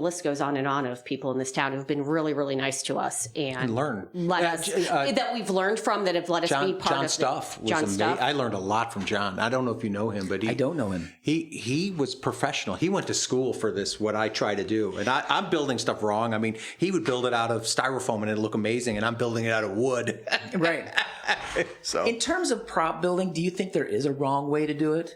list goes on and on of people in this town who've been really, really nice to us and learn. That we've learned from, that have let us be part of Stuff was amazing. I learned a lot from John. I don't know if you know him, but I don't know him. He was professional. He went to school for this, what I try to do. And I'm building stuff wrong. He would build it out of styrofoam and it'd look amazing, and I'm building it out of wood. Right. So, in terms of prop building, do you think there is a wrong way to do it?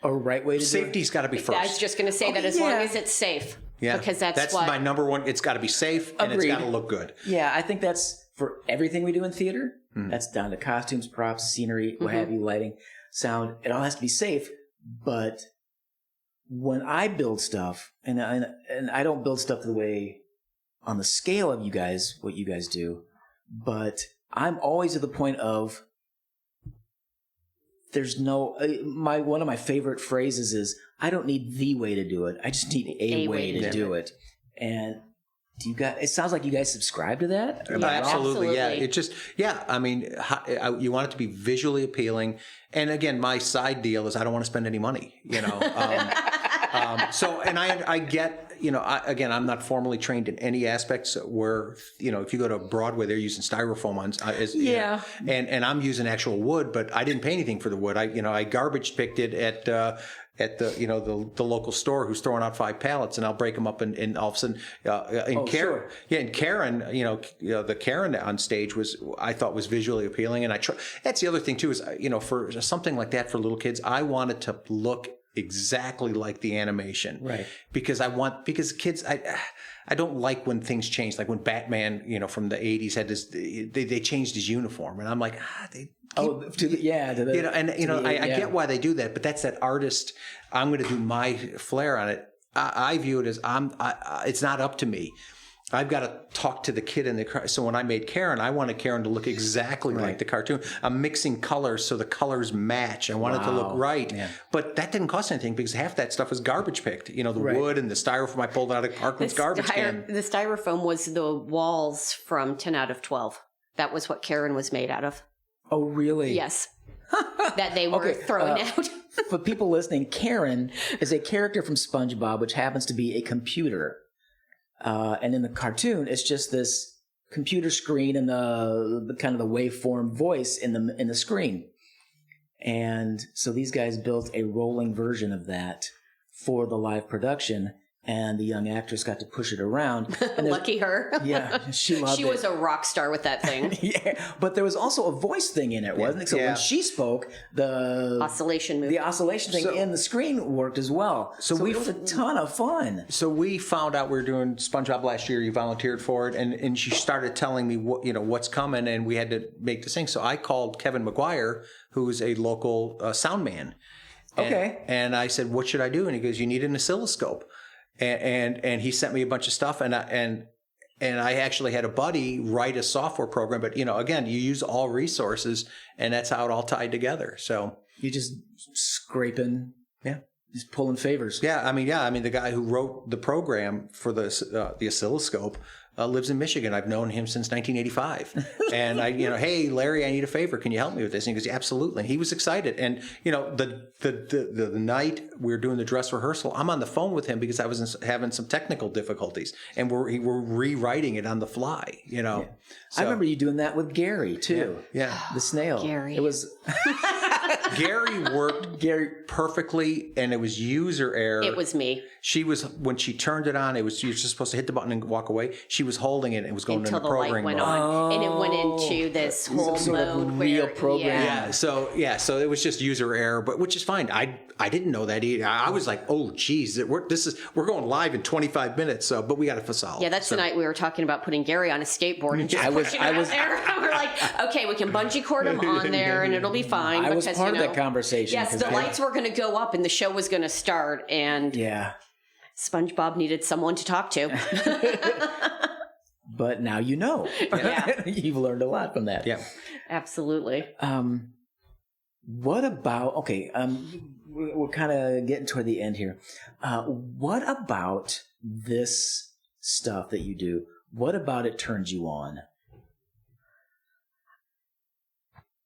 Or a right way to do it? Safety's got to be first. I was just going to say that as long as it's safe. Yeah. Because that's what... my number one. It's got to be safe and it's got to look good. Yeah, I think that's for everything we do in theater. Mm. That's down to costumes, props, scenery, what have you, lighting, sound. It all has to be safe. But when I build stuff, and I don't build stuff the way on the scale of you guys, what you guys do, but I'm always at the point of there's no one of my favorite phrases is I don't need the way to do it. I just need a way to do it. And do you guys? It sounds like you guys subscribe to that. Absolutely. Yeah. It just you want it to be visually appealing. And again, my side deal is I don't want to spend any money. I get. I'm not formally trained in any aspects where, if you go to Broadway, they're using styrofoam and I'm using actual wood, but I didn't pay anything for the wood. I garbage picked it at the local store who's throwing out 5 pallets, and I'll break them up and all of a sudden, Karen, and Karen, the Karen on stage I thought was visually appealing. And that's the other thing too, is, for something like that for little kids, I wanted to look exactly like the animation, right? Because kids, I don't like when things change, like when Batman, from the 80s had this, they changed his uniform, and I'm like, I get why they do that, but that's that artist. I'm going to do my flair on it. I view it as it's not up to me. I've got to talk to the kid in the car. So when I made Karen, I wanted Karen to look exactly like the cartoon. I'm mixing colors so the colors match. I want it to look right. Yeah. But that didn't cost anything because half that stuff was garbage picked. The wood and the styrofoam I pulled out of Parkland's garbage can. The styrofoam was the walls from 10 out of 12. That was what Karen was made out of. Oh, really? Yes. That they were throwing out. For people listening, Karen is a character from SpongeBob, which happens to be a computer. And in the cartoon, it's just this computer screen and the kind of the waveform voice in the screen. And so these guys built a rolling version of that for the live production, and the young actress got to push it around. And Lucky her. Yeah, she loved it. She was a rock star with that thing. Yeah, but there was also a voice thing in it, wasn't it? So when she spoke, the oscillation thing in the screen worked as well. So it was a ton of fun. So we found out we were doing SpongeBob last year. You volunteered for it, and she started telling me what's coming, and we had to make this thing. So I called Kevin Mcguire, who's a local sound man. And I said, "What should I do?" And he goes, "You need an oscilloscope." And he sent me a bunch of stuff, and And I actually had a buddy write a software program, but again, you use all resources, and that's how it all tied together. So You just scraping, just pulling favors. yeah, I mean, the guy who wrote the program for the oscilloscope lives in Michigan. I've known him since 1985, and hey, Larry, I need a favor. Can you help me with this? And he goes, yeah, absolutely. And he was excited. And the night we were doing the dress rehearsal, I'm on the phone with him because I was having some technical difficulties, and we're rewriting it on the fly. So, I remember you doing that with Gary too. Yeah. The snail. Gary. It was Gary worked perfectly, and it was user error. It was me. She was, when she turned it on, you were just supposed to hit the button and walk away. She was holding it and it was going Until into the light programming went mode. on, and it went into this whole sort of mode real where program. So it was just user error, but which is fine. I didn't know that either. I was like, oh geez, we're going live in 25 minutes. So, but we got to solve. Yeah, that's the night we were talking about putting Gary on a skateboard and just pushing him out there. We're like, okay, we can bungee cord him on there and it'll be fine. I was part of that conversation. Yes, the lights were going to go up and the show was going to start, and Spongebob needed someone to talk to. But now you know. Yeah. You've learned a lot from that. Yeah. Absolutely. What about, we're kind of getting toward the end here. What about this stuff that you do? What about it turns you on?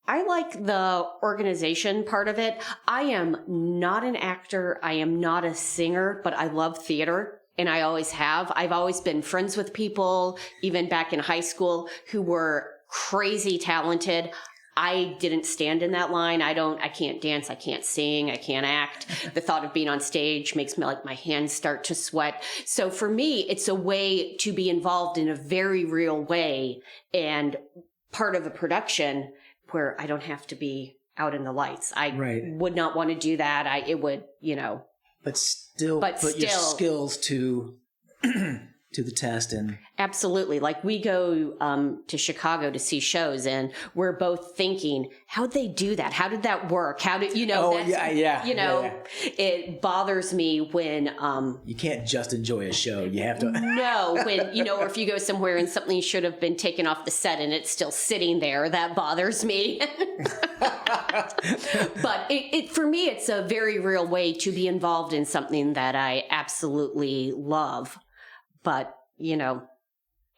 I like the organization part of it. I am not an actor. I am not a singer, but I love theater, and I always have. I've always been friends with people, even back in high school, who were crazy talented. I didn't stand in that line. I can't dance. I can't sing. I can't act. The thought of being on stage makes me my hands start to sweat. So for me, it's a way to be involved in a very real way and part of a production where I don't have to be out in the lights. I would not want to do that. But still put your skills to the test. And absolutely. Like, we go to Chicago to see shows, and we're both thinking, how'd they do that? How did that work? How did, it bothers me when you can't just enjoy a show. You have to no, when or if you go somewhere and something should have been taken off the set and it's still sitting there, that bothers me. But it for me, it's a very real way to be involved in something that I absolutely love, but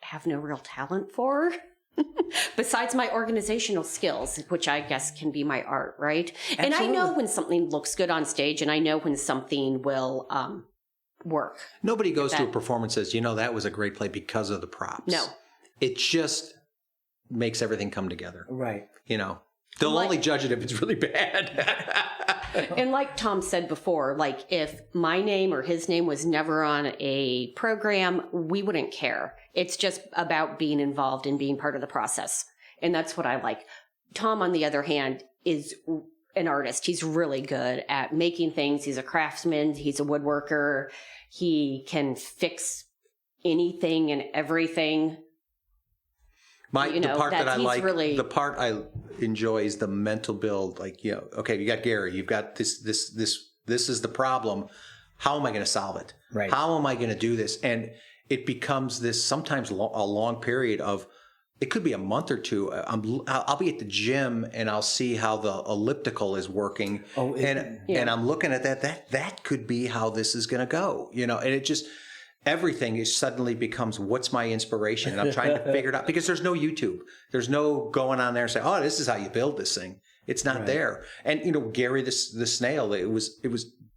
have no real talent for. Besides my organizational skills, which I guess can be my art, right? Absolutely. And I know when something looks good on stage, and I know when something will work. Nobody goes to a performance and says, that was a great play because of the props. No. It just makes everything come together. Right. They'll only judge it if it's really bad. And like Tom said before, if my name or his name was never on a program, we wouldn't care. It's just about being involved and being part of the process. And that's what I like. Tom, on the other hand, is an artist. He's really good at making things. He's a craftsman. He's a woodworker. He can fix anything and everything. The part that I like, the part I enjoy is the mental build. Okay, you got Gary, you've got this is the problem. How am I going to solve it? Right. How am I going to do this? And it becomes this sometimes a long period of, it could be a month or two. I'll be at the gym and I'll see how the elliptical is working. And I'm looking at that could be how this is going to go, and it just, everything suddenly becomes, what's my inspiration? And I'm trying to figure it out, because there's no YouTube. There's no going on there and saying, oh, this is how you build this thing. It's not there. And, Gary, the snail, it was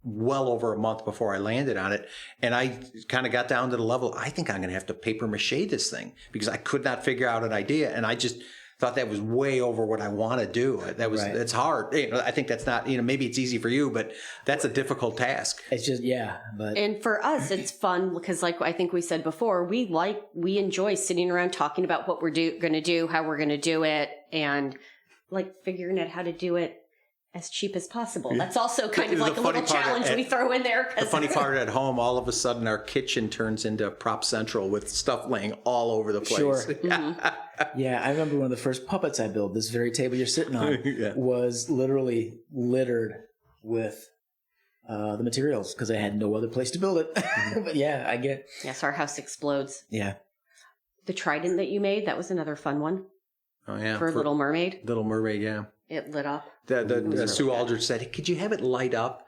well over a month before I landed on it. And I kind of got down to the level, I think I'm going to have to paper mache this thing, because I could not figure out an idea. And I just thought that was way over what I want to do. It's hard. I think that's not, maybe it's easy for you, but that's a difficult task. It's just, but. And for us, it's fun because, I think we said before, we enjoy sitting around talking about what we're going to do, how we're going to do it, and figuring out how to do it as cheap as possible. That's also kind of like a little challenge we throw in there. The funny part, at home, all of a sudden our kitchen turns into Prop Central with stuff laying all over the place. Sure. Yeah, I remember one of the first puppets I built, this very table you're sitting on, was literally littered with the materials, because I had no other place to build it. But I get. Yes, our house explodes. Yeah. The trident that you made, that was another fun one. Oh, yeah. For Little Mermaid. Little Mermaid, yeah. It lit up. Sue Aldrich said, "Could you have it light up?"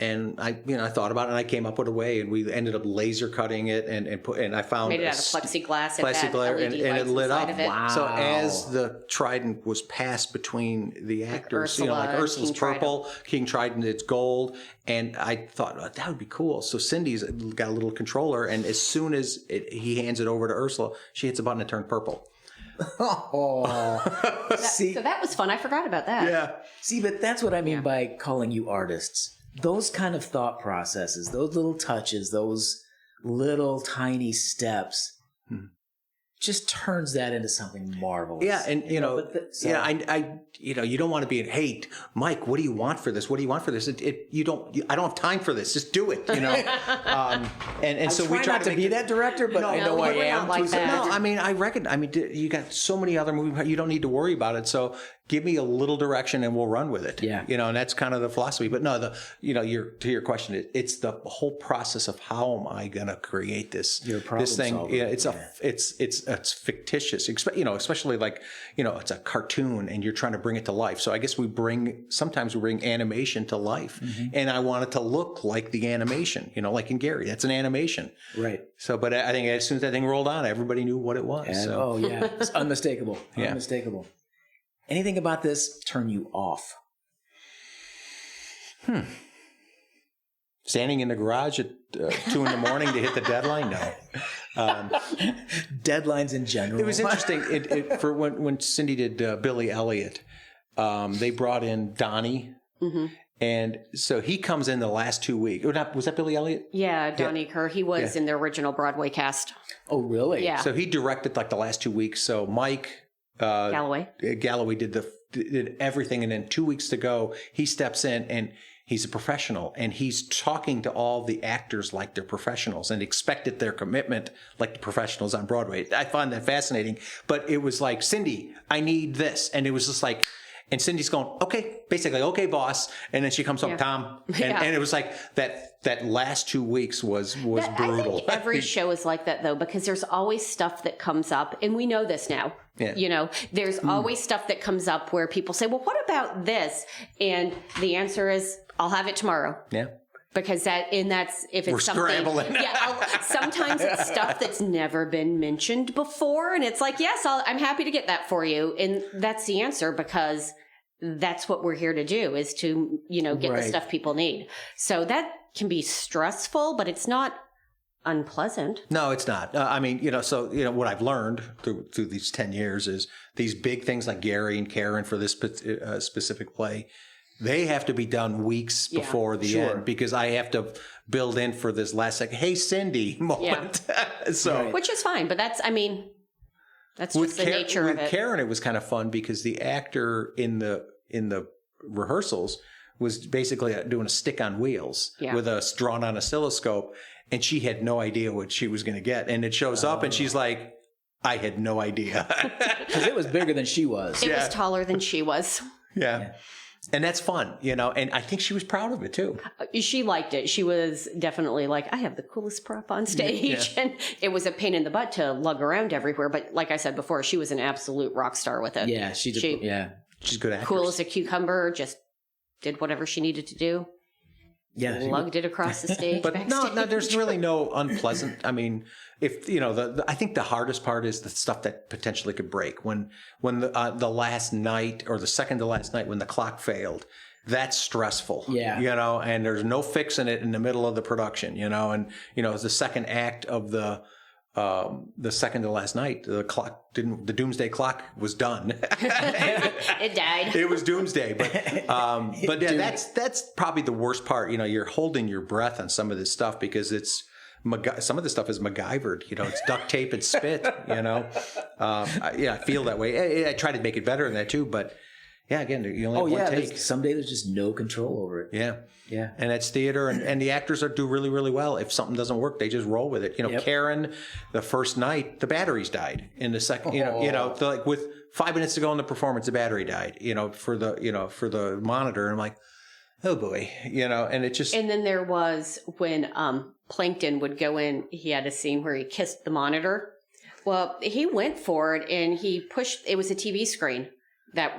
And I thought about it, and I came up with a way, and we ended up laser cutting it, and I found made it out of plexiglass, and it lit up. Wow! So as the trident was passed between the actors, like Ursula's King purple, King Trident, it's gold, and I thought that would be cool. So Cindy's got a little controller, and as soon as he hands it over to Ursula, she hits a button and turns purple. Oh, see, so that was fun. I forgot about that. Yeah. See, but that's what I mean by calling you artists. Those kind of thought processes, those little touches, those little tiny steps, just turns that into something marvelous. Yeah, and you don't want to be in hate. Mike, what do you want for this? What do you want for this? I don't have time for this. Just do it. So we try not to be that director, but I know I am. Like that. No, I mean, you got so many other movies. You don't need to worry about it. So give me a little direction and we'll run with it. Yeah. And that's kind of the philosophy. But no, to your question, it's the whole process of how am I going to create this thing? Solver. Yeah, it's fictitious, especially like, it's a cartoon and you're trying to bring it to life. So I guess sometimes we bring animation to life, and I want it to look like the animation, like in Gary, that's an animation. Right. So, but I think as soon as that thing rolled on, everybody knew what it was. And, oh yeah, it's unmistakable. Yeah. Unmistakable. Anything about this turn you off? Standing in the garage at 2 a.m. to hit the deadline? No. Deadlines in general. It was interesting. For when Cindy did Billy Elliot, they brought in Donnie, and so he comes in the last 2 weeks. Was that Billy Elliot? Yeah, Donnie Kerr. He was in the original Broadway cast. Oh, really? Yeah. So he directed like the last 2 weeks. So Mike Galloway did everything, and then 2 weeks to go, he steps in and he's a professional, and he's talking to all the actors like they're professionals and expected their commitment like the professionals on Broadway. I find that fascinating. But it was like, Cindy, I need this. And it was just like, and Cindy's going, okay, basically, okay, boss. And then she comes home, Tom. And it was like that last 2 weeks was brutal. I think every show is like that, though, because there's always stuff that comes up, and we know this now. Yeah. There's always stuff that comes up where people say, well, what about this? And the answer is, I'll have it tomorrow. Yeah. Because if it's We're something, scrambling. Sometimes it's stuff that's never been mentioned before, and it's like, yes, I'm happy to get that for you, and that's the answer, because that's what we're here to do, is to get the stuff people need. So that can be stressful, but it's not unpleasant. No, it's not. What I've learned through these 10 years is these big things like Gary and Karen for this specific play, they have to be done weeks before the end, because I have to build in for this last second, hey, Cindy moment. Yeah. Which is fine, but that's just the nature of it. With Karen, it was kind of fun because the actor in the rehearsals was basically doing a stick on wheels with a drawn on oscilloscope, and she had no idea what she was going to get. And it shows up, and she's like, I had no idea. Because it was bigger than she was. It was taller than she was. Yeah. And that's fun, and I think she was proud of it too. She liked it. She was definitely like, I have the coolest prop on stage. And it was a pain in the butt to lug around everywhere. But like I said before, she was an absolute rock star with it. Yeah, she's a good actress. Cool as a cucumber, just did whatever she needed to do. Yeah, lugged it across the stage. But no, there's really no unpleasant. I mean, if I think the hardest part is the stuff that potentially could break when the last night or the second to last night when the clock failed. That's stressful. Yeah, and there's no fixing it in the middle of the production. And the second act of the second to last night, the doomsday clock was done. It died. It was doomsday, but yeah, that's probably the worst part. You're holding your breath on some of this stuff because some of the stuff is MacGyvered. It's duct tape and spit. I feel that way. I try to make it better than that too, but yeah, again, you only have one take. Someday there's just no control over it. Yeah. Yeah. And that's theater, and the actors do really, really well. If something doesn't work, they just roll with it. Karen, the first night, the batteries died. In the second, like with 5 minutes to go in the performance, the battery died, for the monitor. And I'm like, oh boy, and it just. And then there was when Plankton would go in, he had a scene where he kissed the monitor. Well, he went for it and he pushed, it was a TV screen that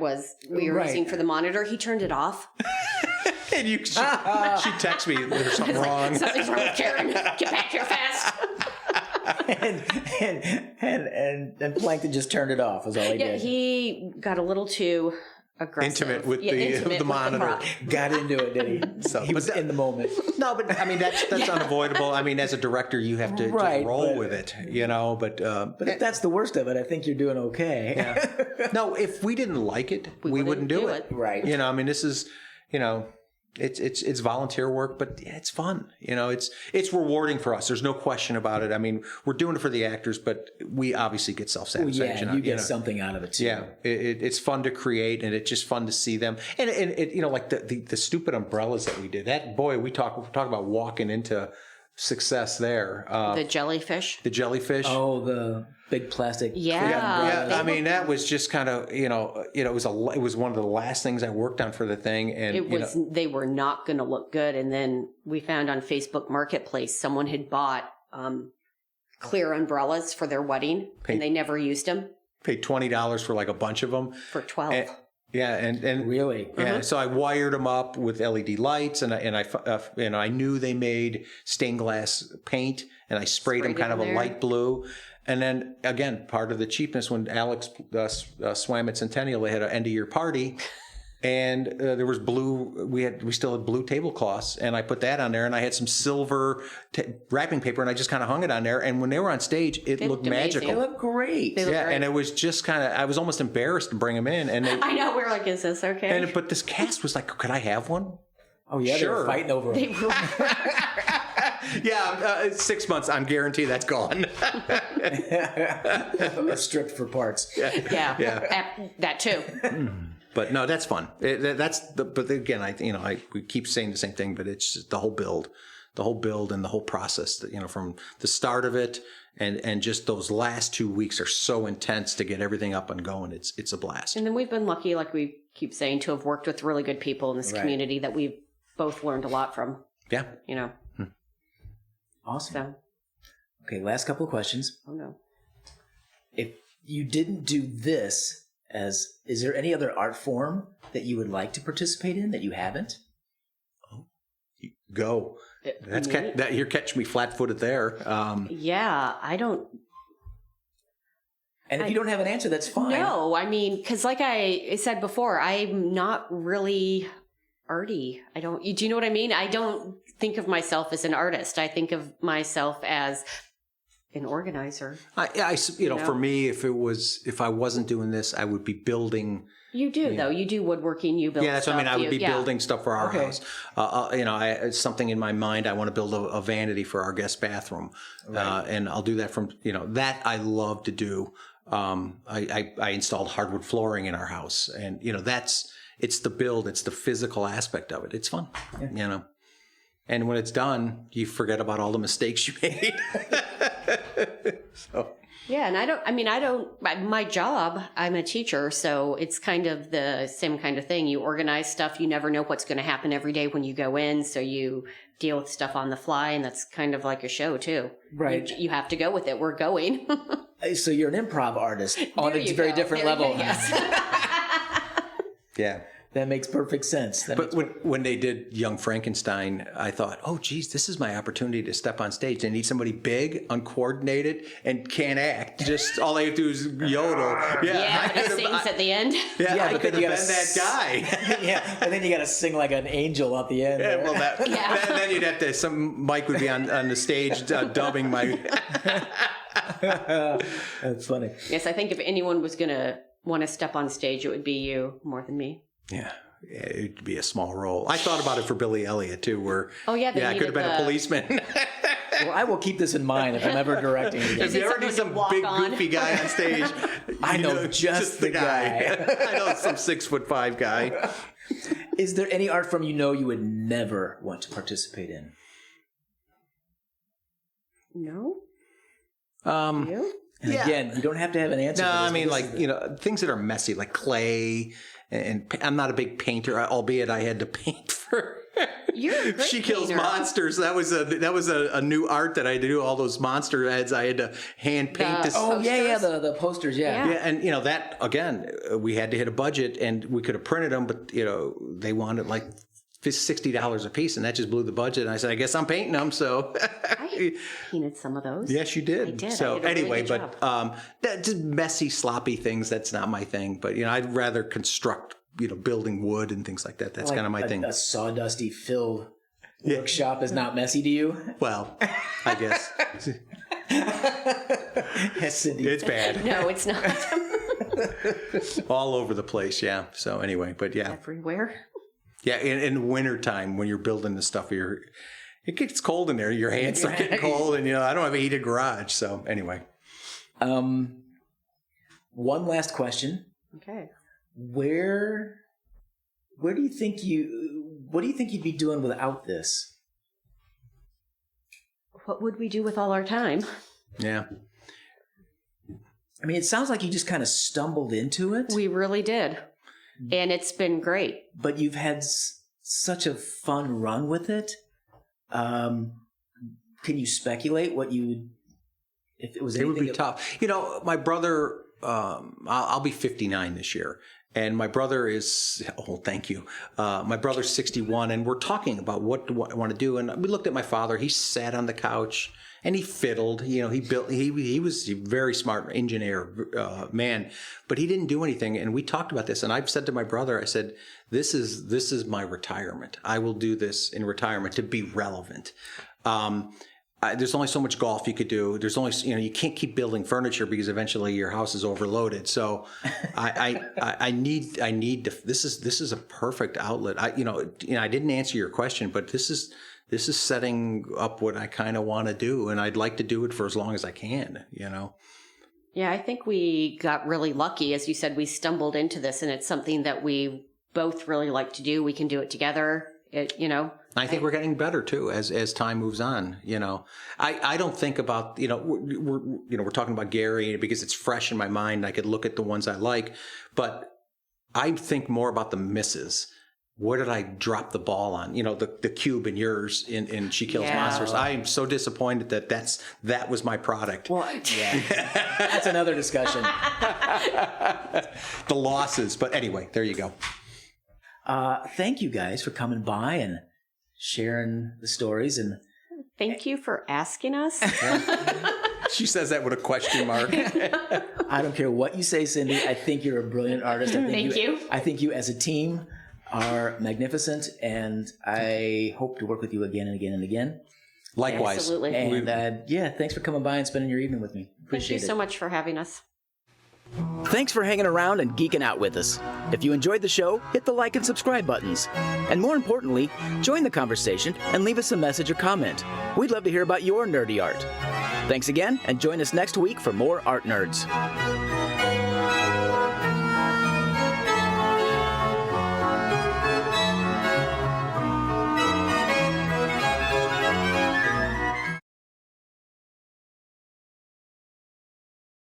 we were using for the monitor. He turned it off. And she texts me, there's something wrong. Something's wrong with Karen. Get back here fast. and Plankton just turned it off, is all he did. He got a little too aggressive. Intimate with the monitor. Got into it, did he? So, he was in the moment. No, but I mean, that's unavoidable. I mean, as a director, you have to just roll with it, you know, but if that's the worst of it, I think you're doing okay. Yeah. No, if we didn't like it, we wouldn't do it. Right. You know, I mean, this is, you know, it's volunteer work, but yeah, it's fun. You know, it's rewarding for us. There's no question about it. I mean, we're doing it for the actors, but we obviously get self-satisfaction. Well, yeah, you get something out of it too. Yeah, it's fun to create, and it's just fun to see them. And it, you know, like the stupid umbrellas that we did. That boy, we talk about walking into success there. The jellyfish. Oh, the big plastic. Yeah. I mean, that was just kind of, you know, it was one of the last things I worked on for the thing, and they were not going to look good. And then we found on Facebook Marketplace someone had bought clear umbrellas for their wedding, and they never used them. Paid $20 for like a bunch of them for 12. And really, yeah. So I wired them up with LED lights, and I knew they made stained glass paint, and I sprayed them kind of a light blue. And then again, part of the cheapness, when Alex swam at Centennial, they had an end of year party, and there was blue. We still had blue tablecloths, and I put that on there, and I had some silver wrapping paper, and I just kind of hung it on there. And when they were on stage, it looked magical. They looked great. Great. And it was just kind of, I was almost embarrassed to bring them in. And I know, we were like, is this okay? But this cast was like, could I have one? Oh yeah, sure. They were fighting over it. Yeah, 6 months. I'm guaranteed that's gone. Stripped for parts. Yeah. That too. But no, that's fun. But again, we keep saying the same thing, but it's just the whole build and the whole process. That, you know, from the start of it and just those last 2 weeks are so intense to get everything up and going. It's a blast. And then we've been lucky, like we keep saying, to have worked with really good people in this community that we've both learned a lot from. Yeah. You know. Awesome. So. Okay, last couple of questions. Oh no. If you didn't do this, is there any other art form that you would like to participate in that you haven't? Oh, go. You're catching me flat-footed there. Yeah, I don't. And if you don't have an answer, that's fine. No, I mean, because like I said before, I'm not really arty. Do you know what I mean? I don't think of myself as an artist. I think of myself as an organizer. For me, if I wasn't doing this, I would be building. You do though. You do woodworking. You build. Yeah, that's stuff. what I mean. I would be building stuff for our house. It's something in my mind. I want to build a vanity for our guest bathroom, and I'll do that from that I love to do. I installed hardwood flooring in our house, and it's the build, it's the physical aspect of it. It's fun, And when it's done, you forget about all the mistakes you made. So. Yeah, and my job, I'm a teacher, so it's kind of the same kind of thing. You organize stuff, you never know what's going to happen every day when you go in, so you deal with stuff on the fly, and that's kind of like a show, too. Right. You have to go with it. We're going. So you're an improv artist on a very different level. Yes. Yeah. That makes perfect sense. But when they did Young Frankenstein, I thought, oh, geez, this is my opportunity to step on stage. I need somebody big, uncoordinated, and can't act. Just all I have to do is yodel. Yeah, he sings at the end. Yeah, I could have been that guy. Yeah, and then you got to sing like an angel at the end. Yeah, well, then you'd have to, Mike would be on the stage dubbing my... That's funny. Yes, I think if anyone was going to want to step on stage, it would be you more than me. Yeah, it'd be a small role. I thought about it for Billy Elliot, too, where I could have been a policeman. Well, I will keep this in mind if I'm ever directing again. If you ever need some big, goofy guy on stage, I know just the guy. I know some 6'5" guy. Is there any art form you would never want to participate in? No. You? And again, you don't have to have an answer. No, I mean, things that are messy, like clay. And I'm not a big painter, albeit I had to paint for You're a great She kills painter. monsters. That was a new art that I had to do. All those monster heads I had to hand paint. Oh, yeah, Posters? the posters, yeah. Yeah, and that again, we had to hit a budget, and we could have printed them, but they wanted like $60 a piece, and that just blew the budget. And I said, I guess I'm painting them. So I painted some of those. yes, you did. I did. So I did a really anyway, good but that just messy, sloppy things. That's not my thing. But I'd rather construct, building wood and things like that. That's kind of my thing. A sawdusty filled workshop is not messy to you? Well, I guess Yes, Cindy. it's bad. No, it's not. All over the place. Yeah. So anyway, but yeah. Everywhere. Yeah, in wintertime when you're building the stuff, it gets cold in there. Your hands start getting cold, and I don't have a heated garage. So anyway, One last question. Okay. Where do you think what do you think you'd be doing without this? What would we do with all our time? yeah, I mean, it sounds like you just kind of stumbled into it, We really did. And it's been great. but you've had such a fun run with it. Can you speculate what if it was it anything would be that- tough. My brother, I'll be 59 this year. And my brother is, thank you. My brother's 61, and we're talking about what I want to do. And we looked at my father. He sat on the couch and he fiddled. He built. He was a very smart engineer, man, but he didn't do anything. And we talked about this. And I've said to my brother, I said, "This is my retirement. I will do this in retirement to be relevant." There's only so much golf you could do. There's only, you can't keep building furniture because eventually your house is overloaded. So I need to, this is a perfect outlet. I didn't answer your question, but this is setting up what I kind of want to do. And I'd like to do it for as long as I can, Yeah, I think we got really lucky. As you said, we stumbled into this, and it's something that we both really like to do. We can do it together. I think we're getting better too as time moves on. I don't think about we're talking about Gary because it's fresh in my mind. I could look at the ones I like, but I think more about the misses. Where did I drop the ball on? The cube in yours in She Kills Monsters. I am so disappointed that was my product. Well, yeah, that's another discussion. The losses, but anyway, there you go. Thank you guys for coming by and sharing the stories. And Thank you for asking us. She says that with a question mark. I don't care what you say, Cindy. I think you're a brilliant artist. Thank you. I think you as a team are magnificent, and I hope to work with you again and again and again. Likewise. Absolutely. And thanks for coming by and spending your evening with me. Appreciate Thank you so much for having us. Thanks for hanging around and geeking out with us. If you enjoyed the show, hit the like and subscribe buttons. And more importantly, join the conversation and leave us a message or comment. We'd love to hear about your nerdy art. Thanks again, and join us next week for more Art Nerds.